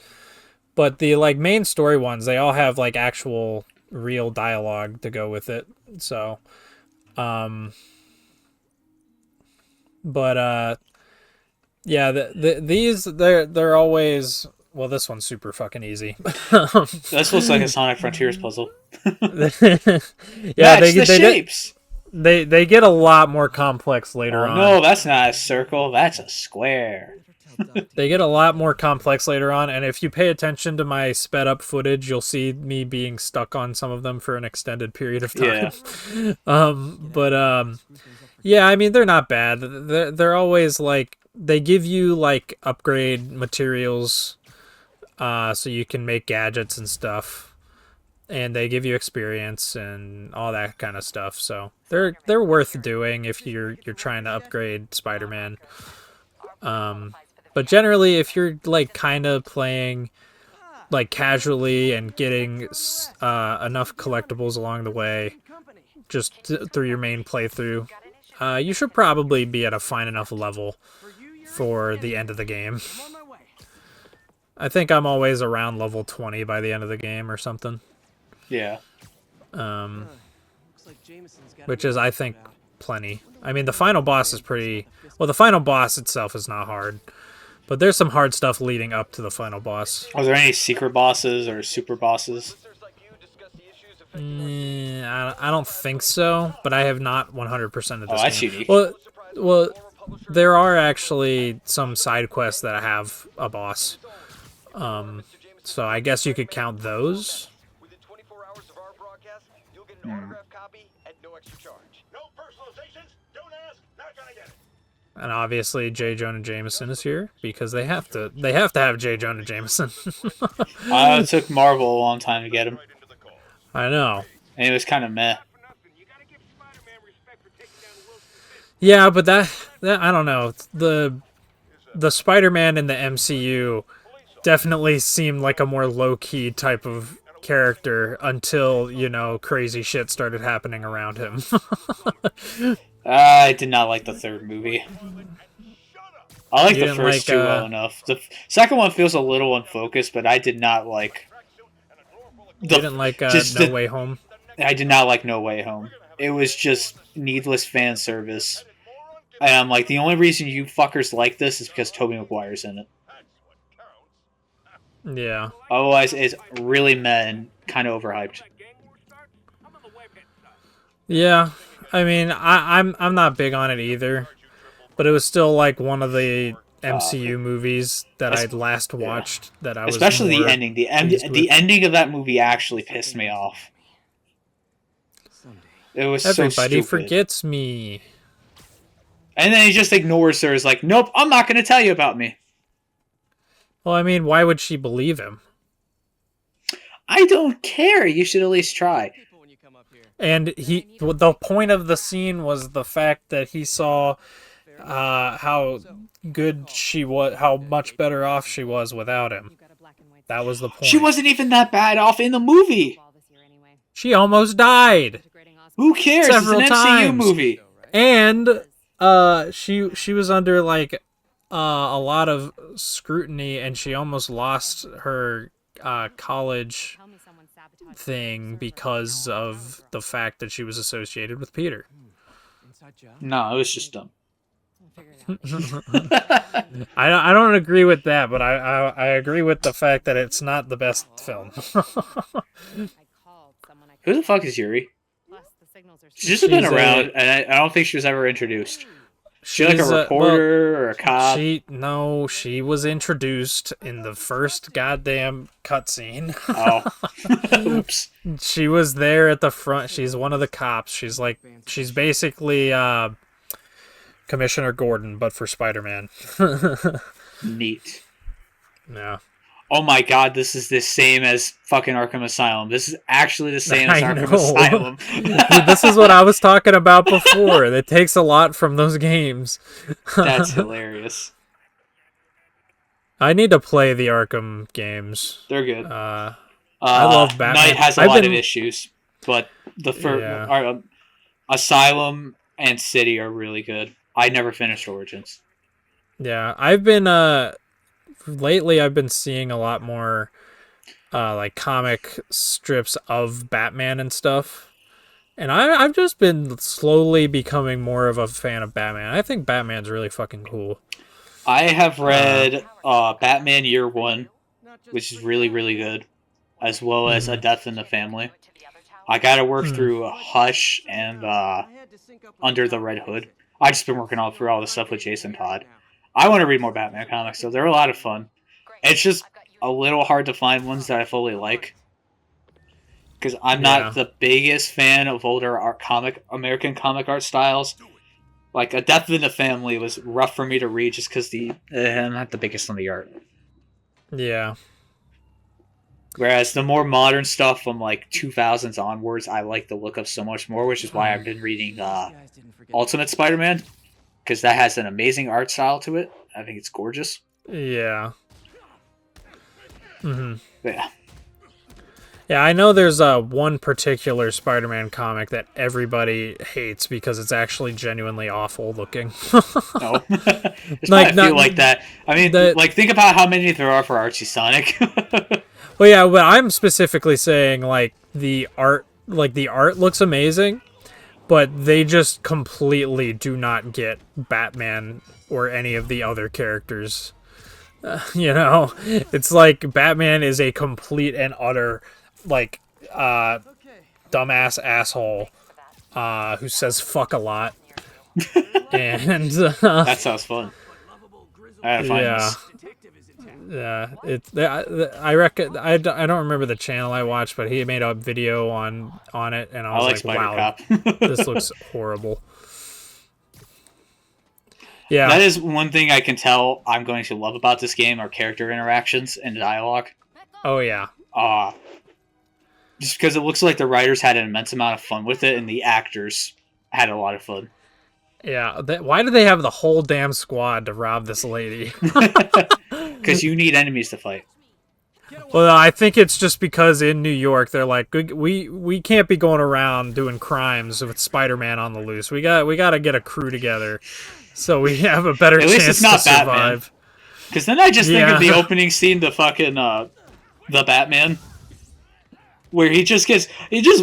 A: but the like main story ones they all have like actual real dialogue to go with it. So, but yeah, they're always this one's super fucking easy.
B: This looks like a Sonic Frontiers puzzle.
A: Yeah,
B: Match the shapes.
A: They get a lot more complex later on.
B: No, that's not a circle. That's a square.
A: They get a lot more complex later on, and if you pay attention to my sped up footage, you'll see me being stuck on some of them for an extended period of time.
B: Yeah.
A: Yeah, I mean they're not bad. They're always like they give you like upgrade materials, so you can make gadgets and stuff, and they give you experience and all that kind of stuff. So they're worth doing if you're trying to upgrade Spider-Man. But generally, if you're like kind of playing like casually and getting enough collectibles along the way, just through your main playthrough, you should probably be at a fine enough level for the end of the game. I think I'm always around level 20 by the end of the game or something.
B: Yeah.
A: Which is, I think, plenty. I mean, the final boss is pretty... Well, the final boss itself is not hard. But there's some hard stuff leading up to the final boss.
B: Are there any secret bosses or super bosses?
A: I don't think so, but I have not 100% of this
B: that's
A: game.
B: unique.
A: Well, there are actually some side quests that have a boss. So I guess you could count those.
E: Within 24 hours of our broadcast, you'll get an autographed copy at no extra charge. No personalizations, don't ask, not gonna get it.
A: And obviously J. Jonah Jameson is here because they have to have J. Jonah Jameson.
B: It took Marvel a long time to get him.
A: I know.
B: And it was kind of meh.
A: Yeah, but that I don't know. The Spider-Man in the MCU definitely seemed like a more low-key type of character until, crazy shit started happening around him.
B: I did not like the third movie. I like the first two well enough. The second one feels a little unfocused, but I did not like...
A: You didn't like No Way Home?
B: I did not like No Way Home. It was just needless fan service. And I'm like, the only reason you fuckers like this is because Tobey Maguire's in it.
A: Yeah.
B: Otherwise, it's really meh and kind of overhyped.
A: Yeah. I mean, I'm not big on it either. But it was still like one of the MCU movies that I'd last watched that I was
B: especially the ending. The ending of that movie actually pissed me off. It was
A: Everybody
B: so stupid.
A: forgets me.
B: And then he just ignores her. Is like, nope, I'm not going to tell you about me.
A: Well, I mean, why would she believe him?
B: I don't care. You should at least try.
D: People when you come up here.
A: And the point of the scene was the fact that he saw how good she was, how much better off she was without him. That was the point.
B: She wasn't even that bad off in the movie.
A: She almost died.
B: Who cares?
A: Several
B: it's an
A: times.
B: MCU movie.
A: And she was under like a lot of scrutiny, and she almost lost her college thing because of the fact that she was associated with Peter.
D: Inside job.
B: No, it was just dumb.
A: I don't agree with that, but I agree with the fact that it's not the best film.
B: Who the fuck is Yuri? She's just been around, and I don't think she was ever introduced. She's like a reporter or a cop.
A: She was introduced in the first goddamn cutscene.
B: Oh, oops.
A: She was there at the front. She's one of the cops. She's basically Commissioner Gordon, but for Spider-Man.
B: Neat.
A: Yeah.
B: Oh my god, this is the same as fucking Arkham Asylum. This is actually the same as Arkham Asylum.
A: This is what I was talking about before. It takes a lot from those games.
B: That's hilarious.
A: I need to play the Arkham games.
B: They're good.
A: I love Batman.
B: Knight has a lot of issues, but the first Asylum and City are really good. I never finished Origins.
A: Yeah, I've been lately I've been seeing a lot more like comic strips of Batman and stuff. And I've just been slowly becoming more of a fan of Batman. I think Batman's really fucking cool.
B: I have read Batman Year One, which is really, really good, as well as A Death in the Family. I gotta work through Hush and Under the Red Hood. I've just been working through all the stuff with Jason Todd. I want to read more Batman comics, so they're a lot of fun. It's just a little hard to find ones that I fully like. Because I'm not the biggest fan of older American comic art styles. Like, A Death in the Family was rough for me to read just because I'm not the biggest on the art.
A: Yeah.
B: Whereas the more modern stuff from like 2000s onwards, I like the look of so much more, which is why I've been reading Ultimate Spider-Man. Because that has an amazing art style to it. I think it's gorgeous.
A: Yeah.
B: Yeah.
A: Yeah, I know there's one particular Spider-Man comic that everybody hates because it's actually genuinely awful looking.
B: No. There's like, a few like that. I mean, like, think about how many there are for Archie Sonic.
A: Well, yeah, but I'm specifically saying, like, the art looks amazing, but they just completely do not get Batman or any of the other characters. You know? It's like Batman is a complete and utter, like, dumbass asshole who says fuck a lot. And
B: that sounds fun. I gotta find this.
A: Yeah, I reckon I don't remember the channel I watched, but he made a video on it, and I was like, wow, this looks horrible. Yeah,
B: that is one thing I can tell I'm going to love about this game are character interactions and dialogue.
A: Oh yeah.
B: Just because it looks like the writers had an immense amount of fun with it, and the actors had a lot of fun.
A: Yeah, why do they have the whole damn squad to rob this lady?
B: Because you need enemies to fight.
A: Well, I think it's just because in New York they're like, we can't be going around doing crimes with Spider-Man on the loose. We got to get a crew together so we have a better chance to survive.
B: Because then I just think of the opening scene, the fucking the Batman, where he just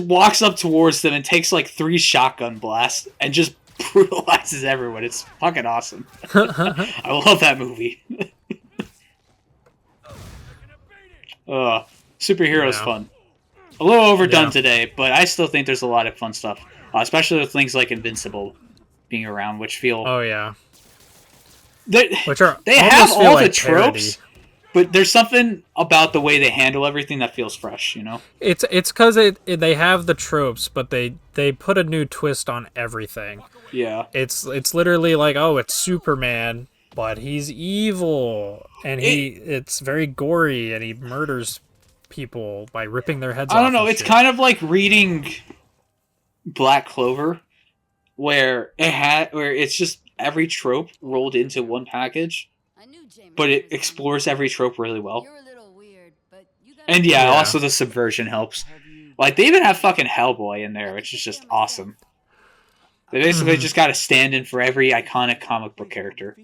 B: walks up towards them and takes like 3 shotgun blasts and just brutalizes everyone. It's fucking awesome. I love that movie. Superheroes fun. A little overdone today, but I still think there's a lot of fun stuff, especially with things like Invincible being around, which feel they have all the tropes, but there's something about the way they handle everything that feels fresh. You know,
A: it's because they have the tropes, but they put a new twist on everything.
B: Yeah,
A: it's literally like, oh, it's Superman, but he's evil, and it's very gory, and he murders people by ripping their heads off.
B: I don't know.
A: and
B: It's
A: shit.
B: kind of like reading Black Clover, where it's just every trope rolled into one package, but it explores every trope really well. And yeah,
A: Yeah.
B: also the subversion helps. Like, they even have fucking Hellboy in there, which is just awesome. They basically just got a stand-in for every iconic comic book character.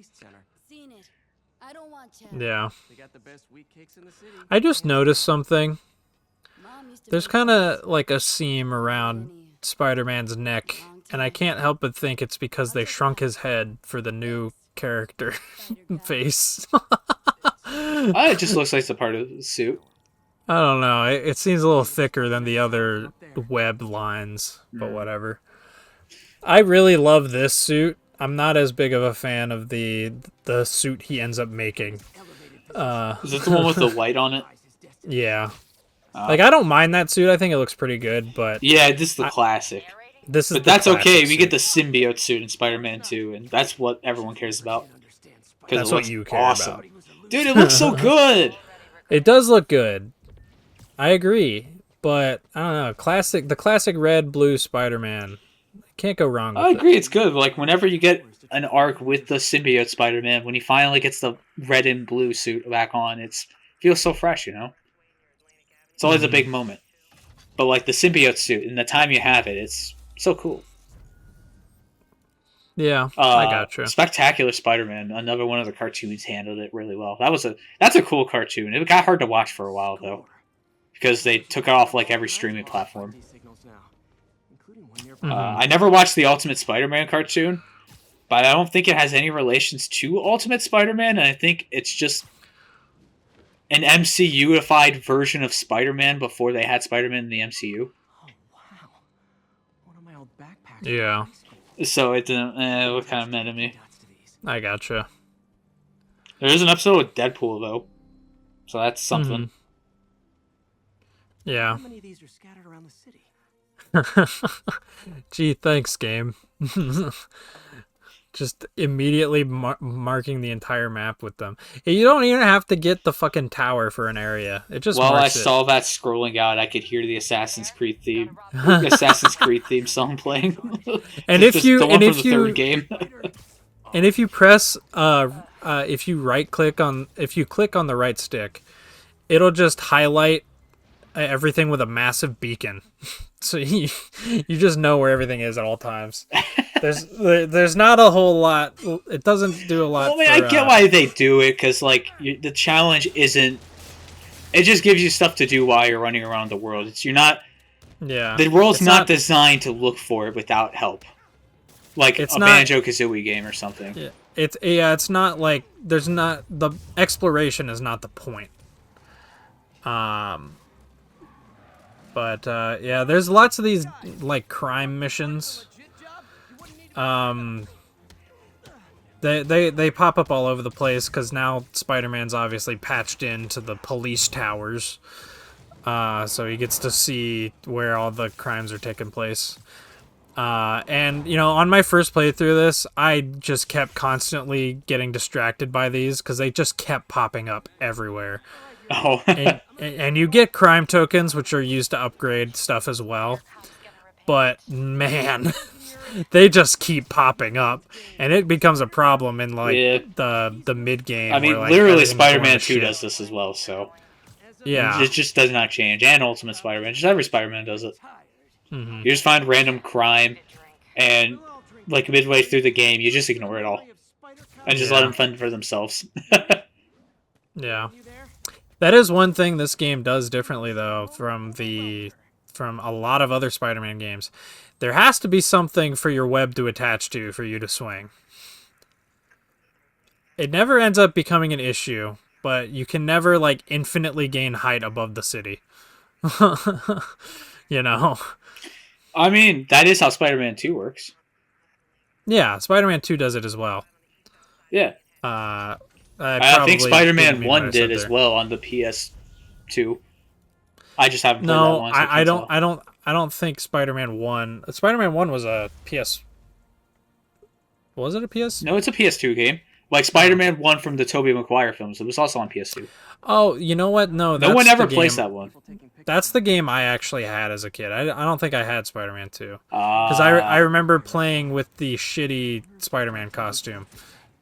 A: Yeah.
D: They got the best wheat cakes in the city.
A: I just noticed something. There's kind of like a seam around Spider-Man's neck, and I can't help but think it's because they shrunk his head for the new character face.
B: It just looks like it's a part of the suit.
A: I don't know. It seems a little thicker than the other web lines, but whatever. I really love this suit. I'm not as big of a fan of the suit he ends up making.
B: Is it the one with the white on it?
A: Yeah. Like, I don't mind that suit. I think it looks pretty good, but
B: Yeah, this is the classic.
A: this is
B: But
A: the
B: that's
A: classic
B: okay. We
A: suit.
B: get the symbiote suit in Spider-Man 2, and that's what everyone cares about. Because
A: That's
B: it
A: what
B: looks
A: you care
B: awesome.
A: about.
B: Dude, it looks so good!
A: It does look good. I agree, but I don't know. The classic red blue Spider-Man. Can't go wrong with
B: I
A: it.
B: agree, it's good. Like, whenever you get an arc with the symbiote Spider-Man, when he finally gets the red and blue suit back on, it feels so fresh, you know? It's always a big moment. But, like, the symbiote suit, and the time you have it, it's so cool.
A: Yeah, I gotcha.
B: Spectacular Spider-Man, another one of the cartoons, handled it really well. That's a cool cartoon. It got hard to watch for a while, though. Because they took it off, like, every streaming platform. I never watched the Ultimate Spider-Man cartoon, but I don't think it has any relations to Ultimate Spider-Man, and I think it's just an MCU-ified version of Spider-Man before they had Spider-Man in the MCU.
D: Oh wow! One of my old backpacks.
A: Yeah,
B: So it didn't. It was kind of mad at me.
A: I gotcha.
B: There is an episode with Deadpool though, so that's something.
A: Yeah.
D: How many of these are scattered around the city?
A: Gee, thanks, game. Just immediately marking the entire map with them. You don't even have to get the fucking tower for an area. It just
B: While I
A: marks it.
B: saw that scrolling out, I could hear the Assassin's Creed theme song playing.
A: And
B: Just
A: if you
B: the one
A: and
B: from
A: if
B: the
A: you
B: third game.
A: and if you press if you click on the right stick, it'll just highlight everything with a massive beacon. So you just know where everything is at all times. There's not a whole lot. It doesn't do a lot.
B: Well, I mean, I get why they do it, because like the challenge isn't. It just gives you stuff to do while you're running around the world. You're not.
A: Yeah.
B: The world's not designed to look for it without help. Like
A: It's
B: a
A: not-
B: Banjo-Kazooie game or something.
A: Yeah. It's not like there's not the exploration is not the point. But yeah, there's lots of these like crime missions. They pop up all over the place because now Spider-Man's obviously patched into the police towers, so he gets to see where all the crimes are taking place. And you know, on my first playthrough of this, I just kept constantly getting distracted by these because they just kept popping up everywhere.
B: Oh.
A: And you get crime tokens, which are used to upgrade stuff as well. But man, they just keep popping up, and it becomes a problem in like the mid game.
B: I mean,
A: where, like,
B: literally,
A: everything's going
B: Spider-Man
A: to
B: 2
A: shit.
B: does this as well. So
A: Yeah,
B: it just does not change. And Ultimate Spider-Man, just every Spider-Man does it.
A: Mhm.
B: You just find random crime, and like midway through the game, you just ignore it all and just let them fend for themselves.
A: Yeah. That is one thing this game does differently, though, from a lot of other Spider-Man games. There has to be something for your web to attach to for you to swing. It never ends up becoming an issue, but you can never, like, infinitely gain height above the city. You know?
B: I mean, that is how Spider-Man 2 works.
A: Yeah, Spider-Man 2 does it as well.
B: Yeah.
A: I
B: think
A: probably
B: Spider-Man
A: didn't mean what
B: 1
A: I
B: did
A: said
B: as
A: there.
B: well on the PS2. I just haven't played that
A: No,
B: one. So
A: I don't think Spider-Man 1... Spider-Man 1 was a PS... Was it a PS?
B: No, it's a PS2 game. Like Spider-Man 1 from the Tobey Maguire films. It was also on PS2.
A: Oh, you know what? No,
B: No one ever
A: the
B: plays
A: game.
B: that one.
A: That's the game I actually had as a kid. I don't think I had Spider-Man 2. Because I remember playing with the shitty Spider-Man costume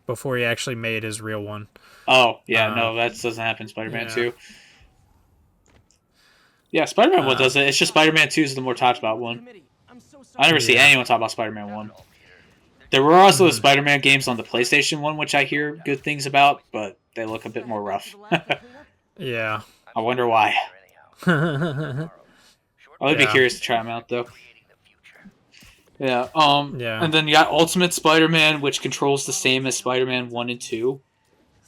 A: before he actually made his real one.
B: Oh, yeah, no, that doesn't happen in Spider-Man
A: yeah.
B: 2. Yeah, Spider-Man 1 does it. It's just Spider-Man 2 is the more talked about one. I never see anyone talk about Spider-Man 1. There were also the Spider-Man games on the PlayStation 1, which I hear good things about, but they look a bit more rough.
A: Yeah.
B: I wonder why. I would be curious to try them out, though. Yeah,
A: Yeah.
B: And then you got Ultimate Spider-Man, which controls the same as Spider-Man 1 and 2.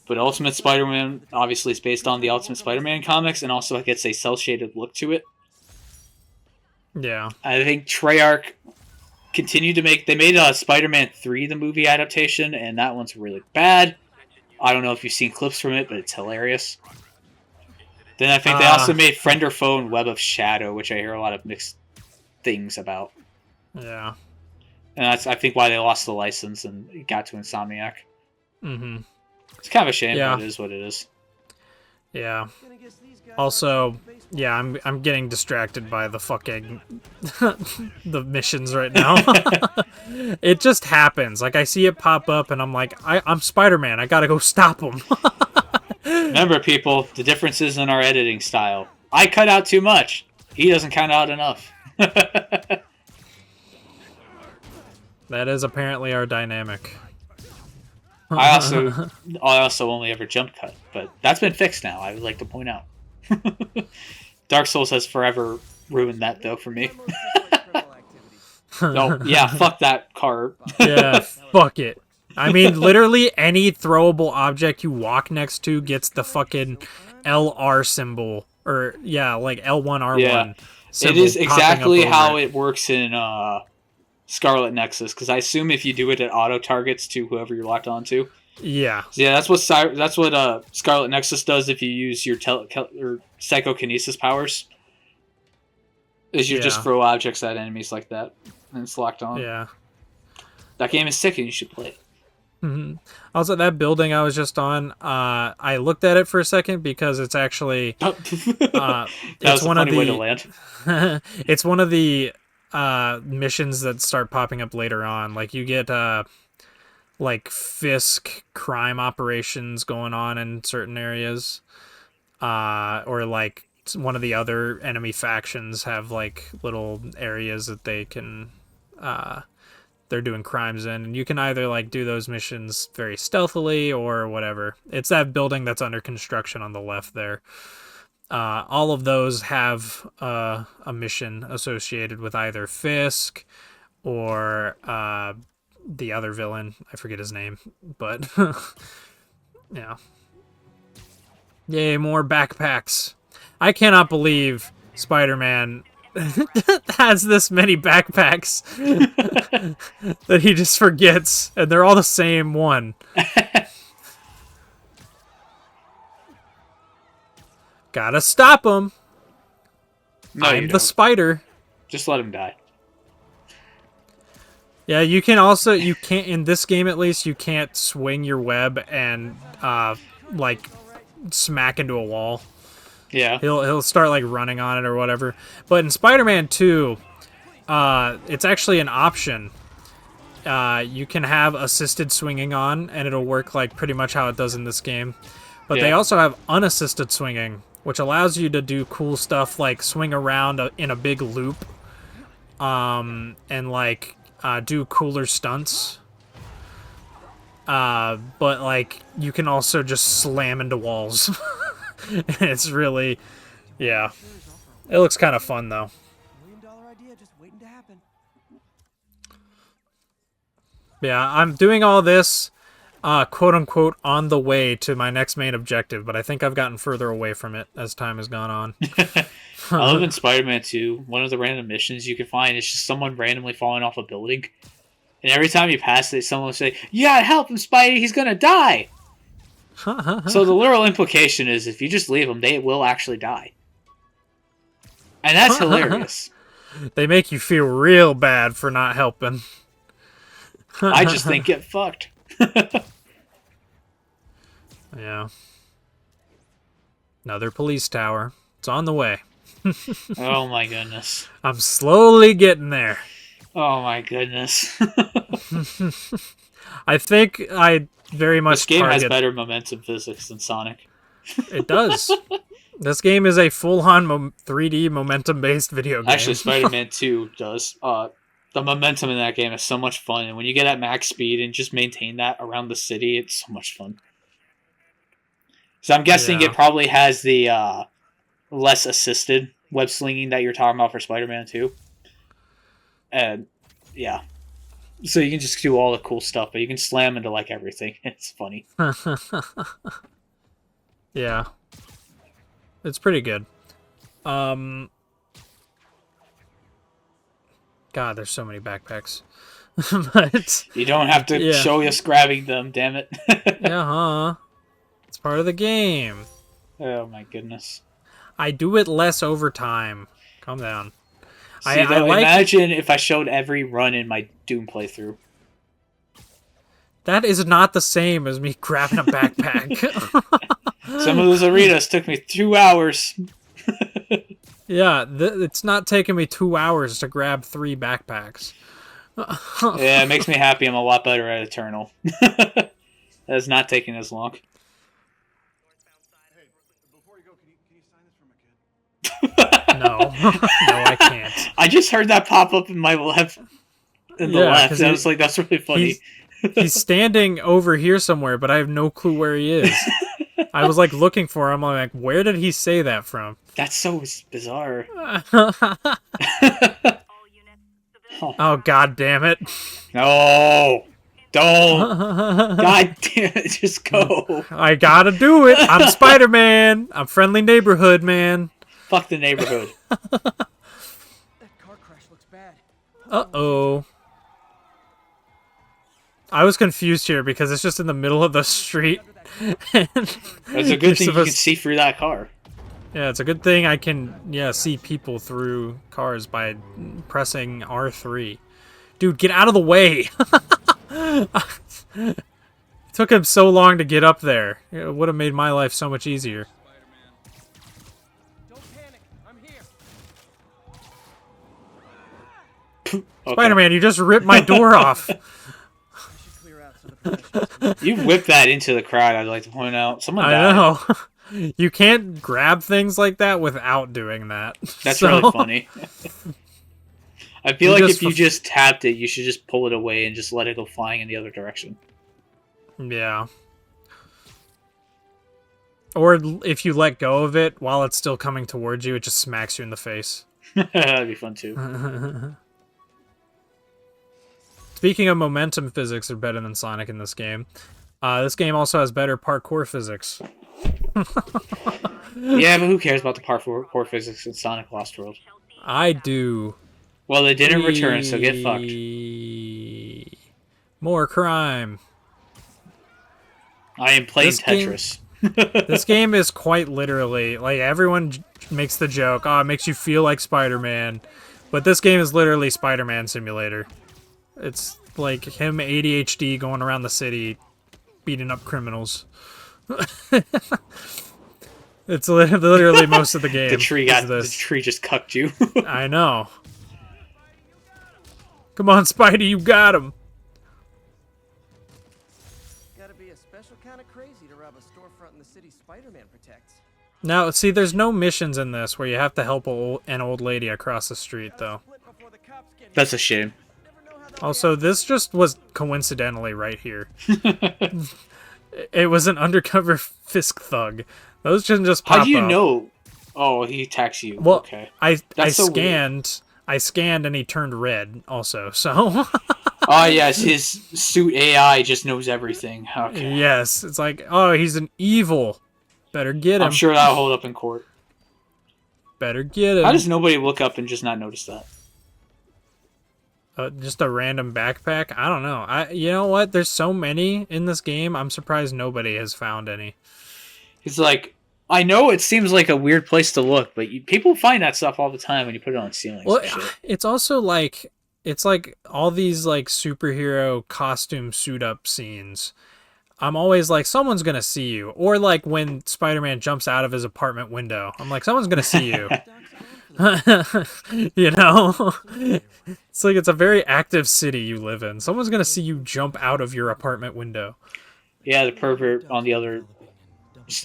B: But Ultimate Spider-Man, obviously, is based on the Ultimate Spider-Man comics, and also gets a cel-shaded look to it.
A: Yeah.
B: I think Treyarch continued to make... They made Spider-Man 3, the movie adaptation, and that one's really bad. I don't know if you've seen clips from it, but it's hilarious. Then I think they also made Friend or Foe and Web of Shadow, which I hear a lot of mixed things about.
A: Yeah.
B: And that's, I think, why they lost the license and it got to Insomniac.
A: Mm-hmm.
B: It's kind of a shame,
A: Yeah.
B: but it is what it is.
A: Yeah. Also, yeah, I'm getting distracted by the fucking the missions right now. It just happens. Like I see it pop up, and I'm like, I'm Spider-Man. I gotta go stop him.
B: Remember, people, the differences in our editing style. I cut out too much. He doesn't cut out enough.
A: That is apparently our dynamic.
B: I also only ever jump cut, but that's been fixed now. I would like to point out. Dark Souls has forever ruined that though for me. Oh yeah, fuck that car.
A: Yeah, fuck it. I mean, literally any throwable object you walk next to gets the fucking LR symbol, or yeah, like L1R1.
B: Yeah,
A: symbol
B: it is
A: popping
B: exactly
A: up
B: how
A: over
B: it works in Scarlet Nexus, because I assume if you do it, auto targets to whoever you're locked onto.
A: Yeah.
B: So yeah, that's what Scarlet Nexus does if you use your or psychokinesis powers. Is you just throw objects at enemies like that, and it's locked on.
A: Yeah.
B: That game is sick, and you should play it.
A: Mm-hmm. Also, that building I was just on, I looked at it for a second because it's actually
B: That
A: it's
B: was a
A: one
B: funny
A: of
B: way to
A: the
B: land.
A: it's one of the missions that start popping up later on. Like you get like Fisk crime operations going on in certain areas, or like one of the other enemy factions have like little areas that they can they're doing crimes in, and you can either like do those missions very stealthily or whatever. It's that building that's under construction on the left there. All of those have a mission associated with either Fisk or the other villain. I forget his name, but yeah. Yay, more backpacks. I cannot believe Spider-Man has this many backpacks that he just forgets, and they're all the same one. Gotta stop him.
B: No,
A: I'm the spider.
B: Just let him die.
A: Yeah, you can also, you can't, in this game at least, you can't swing your web and, like, smack into a wall.
B: Yeah.
A: He'll start, like, running on it or whatever. But in Spider-Man 2, it's actually an option. You can have assisted swinging on, and it'll work, like, pretty much how it does in this game. But they also have unassisted swinging, which allows you to do cool stuff like swing around in a big loop, and, like, do cooler stunts. But like you can also just slam into walls. It's really, yeah. It looks kind of fun though.
D: $1 million idea just waiting to happen.
A: Yeah, I'm doing all this, quote unquote, on the way to my next main objective, but I think I've gotten further away from it as time has gone on.
B: I love in Spider-Man 2, one of the random missions you can find is just someone randomly falling off a building. And every time you pass it, someone will say, "You gotta help him, Spidey, he's gonna die!" So the literal implication is if you just leave them, they will actually die. And that's hilarious.
A: They make you feel real bad for not helping.
B: I just think get fucked.
A: Yeah. Another police tower. It's on the way.
B: Oh my goodness.
A: I'm slowly getting there.
B: Oh my goodness.
A: I think I very much
B: This game has
A: target...
B: better momentum physics than Sonic.
A: It does. This game is a full-on 3D momentum-based video game.
B: Actually, Spider-Man 2 does. The momentum in that game is so much fun, and when you get at max speed and just maintain that around the city, it's so much fun. So I'm guessing
A: Yeah.
B: it probably has the less assisted web slinging that you're talking about for Spider-Man 2. And yeah. So you can just do all the cool stuff, but you can slam into like everything. It's funny.
A: Yeah. It's pretty good. God, there's so many backpacks. But
B: You don't have to show us grabbing them, damn it.
A: yeah, it's part of the game.
B: Oh my goodness.
A: I do it less over time. Calm down.
B: See,
A: I like...
B: imagine if I showed every run in my Doom playthrough.
A: That is not the same as me grabbing a backpack.
B: Some of those arenas took me 2 hours.
A: Yeah, it's not taking me 2 hours to grab 3 backpacks.
B: Yeah, it makes me happy I'm a lot better at Eternal. That's not taking as long.
D: Hey, before you go, can you sign this for my kid?
A: No. No, I can't.
B: I just heard that pop up in my left. In the
A: Yeah,
B: left.
A: 'cause
B: And I was like, that's really funny.
A: He's standing over here somewhere, but I have no clue where he is. I was like looking for him. I'm like, where did he say that from?
B: That's so bizarre.
A: Oh, god damn it.
B: No. Don't. God damn it. Just go.
A: I gotta do it. I'm Spider-Man. I'm friendly neighborhood man.
B: Fuck the neighborhood.
D: That car crash looks bad.
A: Uh-oh. I was confused here because it's just in the middle of the street.
B: It's a good thing you can see through that car.
A: Yeah, it's a good thing I can see people through cars by pressing R3. Dude, get out of the way! It took him so long to get up there. It would have made my life so much easier.
D: Don't panic. I'm here.
B: Okay.
A: Spider-Man, you just ripped my door off.
D: I should clear out so the professionals
B: You whipped that into the crowd, I'd like to point out. Someone
A: I
B: died.
A: know. You can't grab things like that without doing that.
B: That's
A: So-
B: really funny. I feel
A: You
B: like
A: just
B: if you just tapped it, you should just pull it away and just let it go flying in the other direction.
A: Yeah. Or if you let go of it while it's still coming towards you, it just smacks you in the face.
B: That'd be fun too.
A: Speaking of momentum physics are better than Sonic in this game. This game also has better parkour physics.
B: Yeah, but who cares about the parkour physics in Sonic Lost World?
A: I do.
B: Well, they didn't return, so get fucked.
A: More crime.
B: I am playing
A: This game-
B: Tetris.
A: This game is quite literally, like, everyone makes the joke, oh, it makes you feel like Spider-Man. But this game is literally Spider-Man Simulator. It's like him ADHD going around the city beating up criminals. It's literally most of the game.
B: The tree
A: is
B: the
A: this.
B: tree just cucked you.
A: I know. Come on, Spidey, you got him.
D: gotta be a special kind of crazy to rob a storefront in the city Spider-Man protects.
A: Now, see, there's no missions in this where you have to help an old lady across the street, though.
D: Split before the cops get
B: That's a shame.
D: Never know how they'll
A: Also, this just was coincidentally right here. It was an undercover Fisk thug. Those shouldn't just pop
B: How do you
A: up.
B: know? Oh, he attacks you.
A: Well,
B: Okay.
A: I
B: That's so
A: scanned. I scanned and he turned red. Also, so
B: Oh yes, his suit AI just knows everything. Okay.
A: yes, it's like, oh, he's an evil. Better get him.
B: I'm sure that'll hold up in court.
A: Better get him.
B: How does nobody look up and just not notice that?
A: Just a random backpack? I don't know. You know what? There's so many in this game. I'm surprised nobody has found any.
B: It's like, I know it seems like a weird place to look, but people find that stuff all the time when you put it on ceilings
A: Well,
B: and shit.
A: it's also like it's like all these like superhero costume suit up scenes I'm always like, someone's gonna see you. Or like when Spider-Man jumps out of his apartment window, I'm like, someone's gonna see you. You know? It's like it's a very active city you live in. Someone's gonna see you jump out of your apartment window.
B: Yeah, the pervert on the other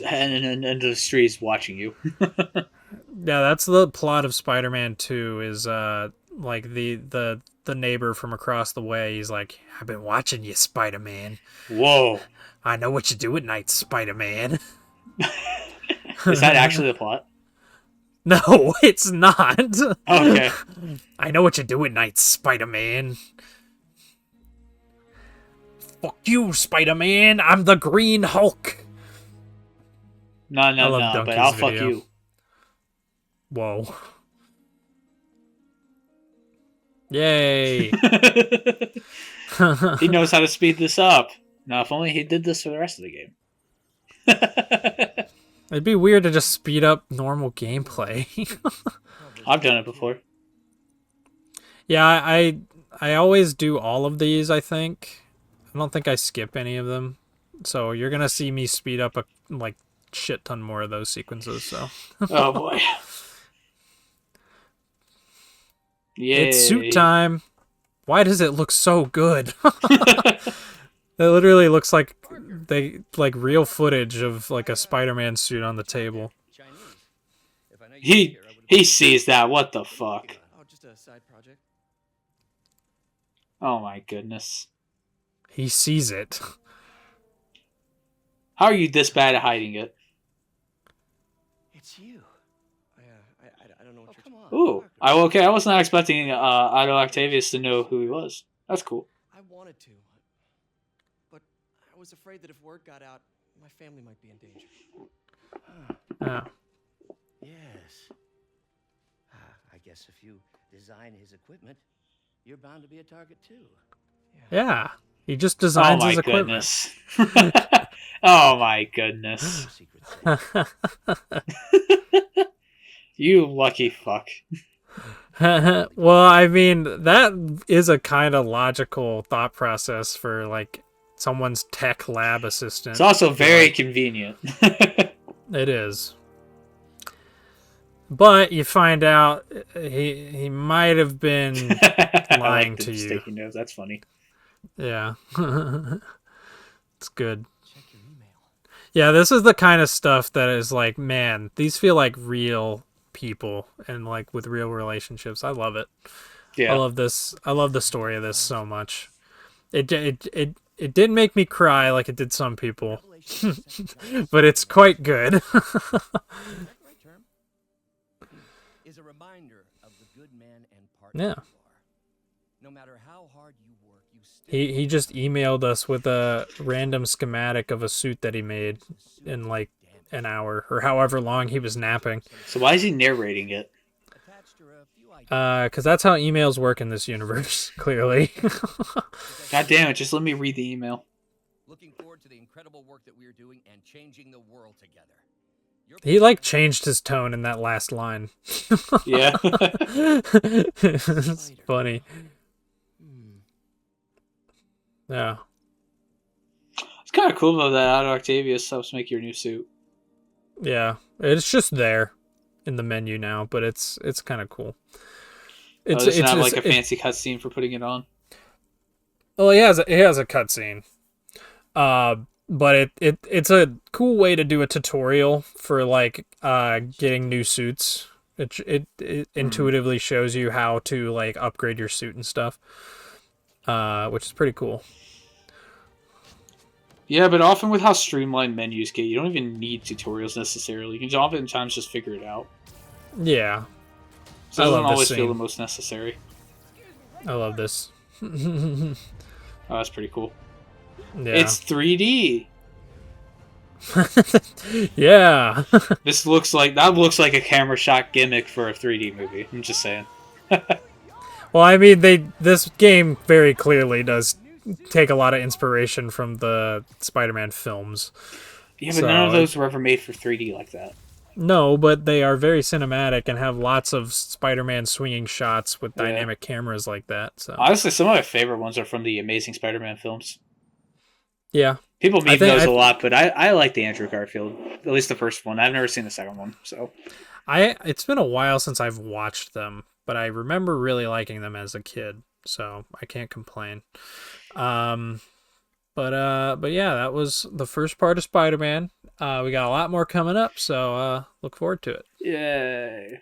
B: end of the street is watching you.
A: Yeah, that's the plot of Spider-Man 2 is like the neighbor from across the way. He's like, I've been watching you, Spider-Man.
B: Whoa.
A: I know what you do at night, Spider-Man.
B: Is that actually the plot?
A: No, it's not.
B: Okay.
A: I know what you do at night, Spider-Man. Fuck you, Spider-Man. I'm the Green Hulk.
B: No,
A: I love
B: but
A: Donkey's
B: I'll
A: video.
B: fuck you.
A: Whoa. Yay.
B: He knows how to speed this up. Now, if only he did this for the rest of the game.
A: It'd be weird to just speed up normal gameplay.
B: I've done it before.
A: Yeah, I always do all of these, I think. I don't think I skip any of them. So you're going to see me speed up a like shit ton more of those sequences, so.
B: Oh boy. Yay.
A: It's suit time. Why does it look so good? It literally looks like real footage of like a Spider-Man suit on the table.
B: He sees that. What the fuck?
D: Oh, just a side project.
B: Oh my goodness.
A: He sees it.
B: How are you this bad at hiding it?
D: It's you. I don't know what you're.
B: Ooh. I was not expecting Otto Octavius to know who he was. That's cool.
D: I wanted to, but I was afraid that if word got out, my family might be in danger.
A: Yeah.
F: Yes. I guess if you design his equipment, you're bound to be a target too.
A: Yeah. He just
B: Oh
A: designs
B: my
A: his equipment.
B: goodness. Oh my goodness.
F: Secret safe.
B: You lucky fuck.
A: Well, I mean, that is a kind of logical thought process for like someone's tech lab assistant.
B: It's also very convenient.
A: It is. But you find out he might have been
B: I
A: lying
B: like the
A: to you.
B: sticky notes. That's funny.
A: Yeah. It's good. Yeah, this is the kind of stuff that is like, man, these feel like real people and like with real relationships. I love it.
B: Yeah.
A: I love this. I love the story of this so much. It didn't make me cry like it did some people, but it's quite good.
F: Is a reminder of the good man and partner
A: Yeah.
F: you are. No matter how hard you work, you still
A: He just emailed us with a random schematic of a suit that he made in like an hour or however long he was napping.
B: So why is he narrating it?
F: attached to a few ideas.
A: Because that's how emails work in this universe, clearly.
B: God damn it, just let me read the email.
F: Looking forward to the incredible work that we are doing and changing the world together. Your
A: He like changed his tone in that last line.
B: Yeah.
A: It's funny. Yeah.
B: It's kind of cool though that Otto Octavius helps make your new suit.
A: Yeah. It's just there in the menu now, but it's kind of cool.
B: It's not like a fancy cutscene for putting it on.
A: Well, he has a cutscene. But it's a cool way to do a tutorial for like getting new suits. It intuitively shows you how to like upgrade your suit and stuff. Which is pretty cool.
B: Yeah, but often with how streamlined menus get, you don't even need tutorials necessarily. You can oftentimes just figure it out.
A: Yeah.
B: So
A: I
B: it
A: love
B: doesn't
A: this
B: always feel
A: scene.
B: the most necessary.
A: I love this.
B: Oh, that's pretty cool.
A: Yeah.
B: It's 3D.
A: Yeah.
B: That looks like a camera shot gimmick for a 3D movie. I'm just saying.
A: Well, I mean, this game very clearly does take a lot of inspiration from the Spider-Man films.
B: Yeah, but
A: So,
B: none of those were ever made for 3D like that.
A: No, but they are very cinematic and have lots of Spider-Man swinging shots with
B: Yeah.
A: dynamic cameras like that. So
B: Honestly, some of my favorite ones are from the Amazing Spider-Man films.
A: yeah,
B: People meme
A: think
B: those a lot, but I like the Andrew Garfield. At least the first one. I've never seen the second one, so
A: It's been a while since I've watched them, but I remember really liking them as a kid, so I can't complain. But yeah, that was the first part of Spider-Man. We got a lot more coming up, so look forward to it.
B: yay.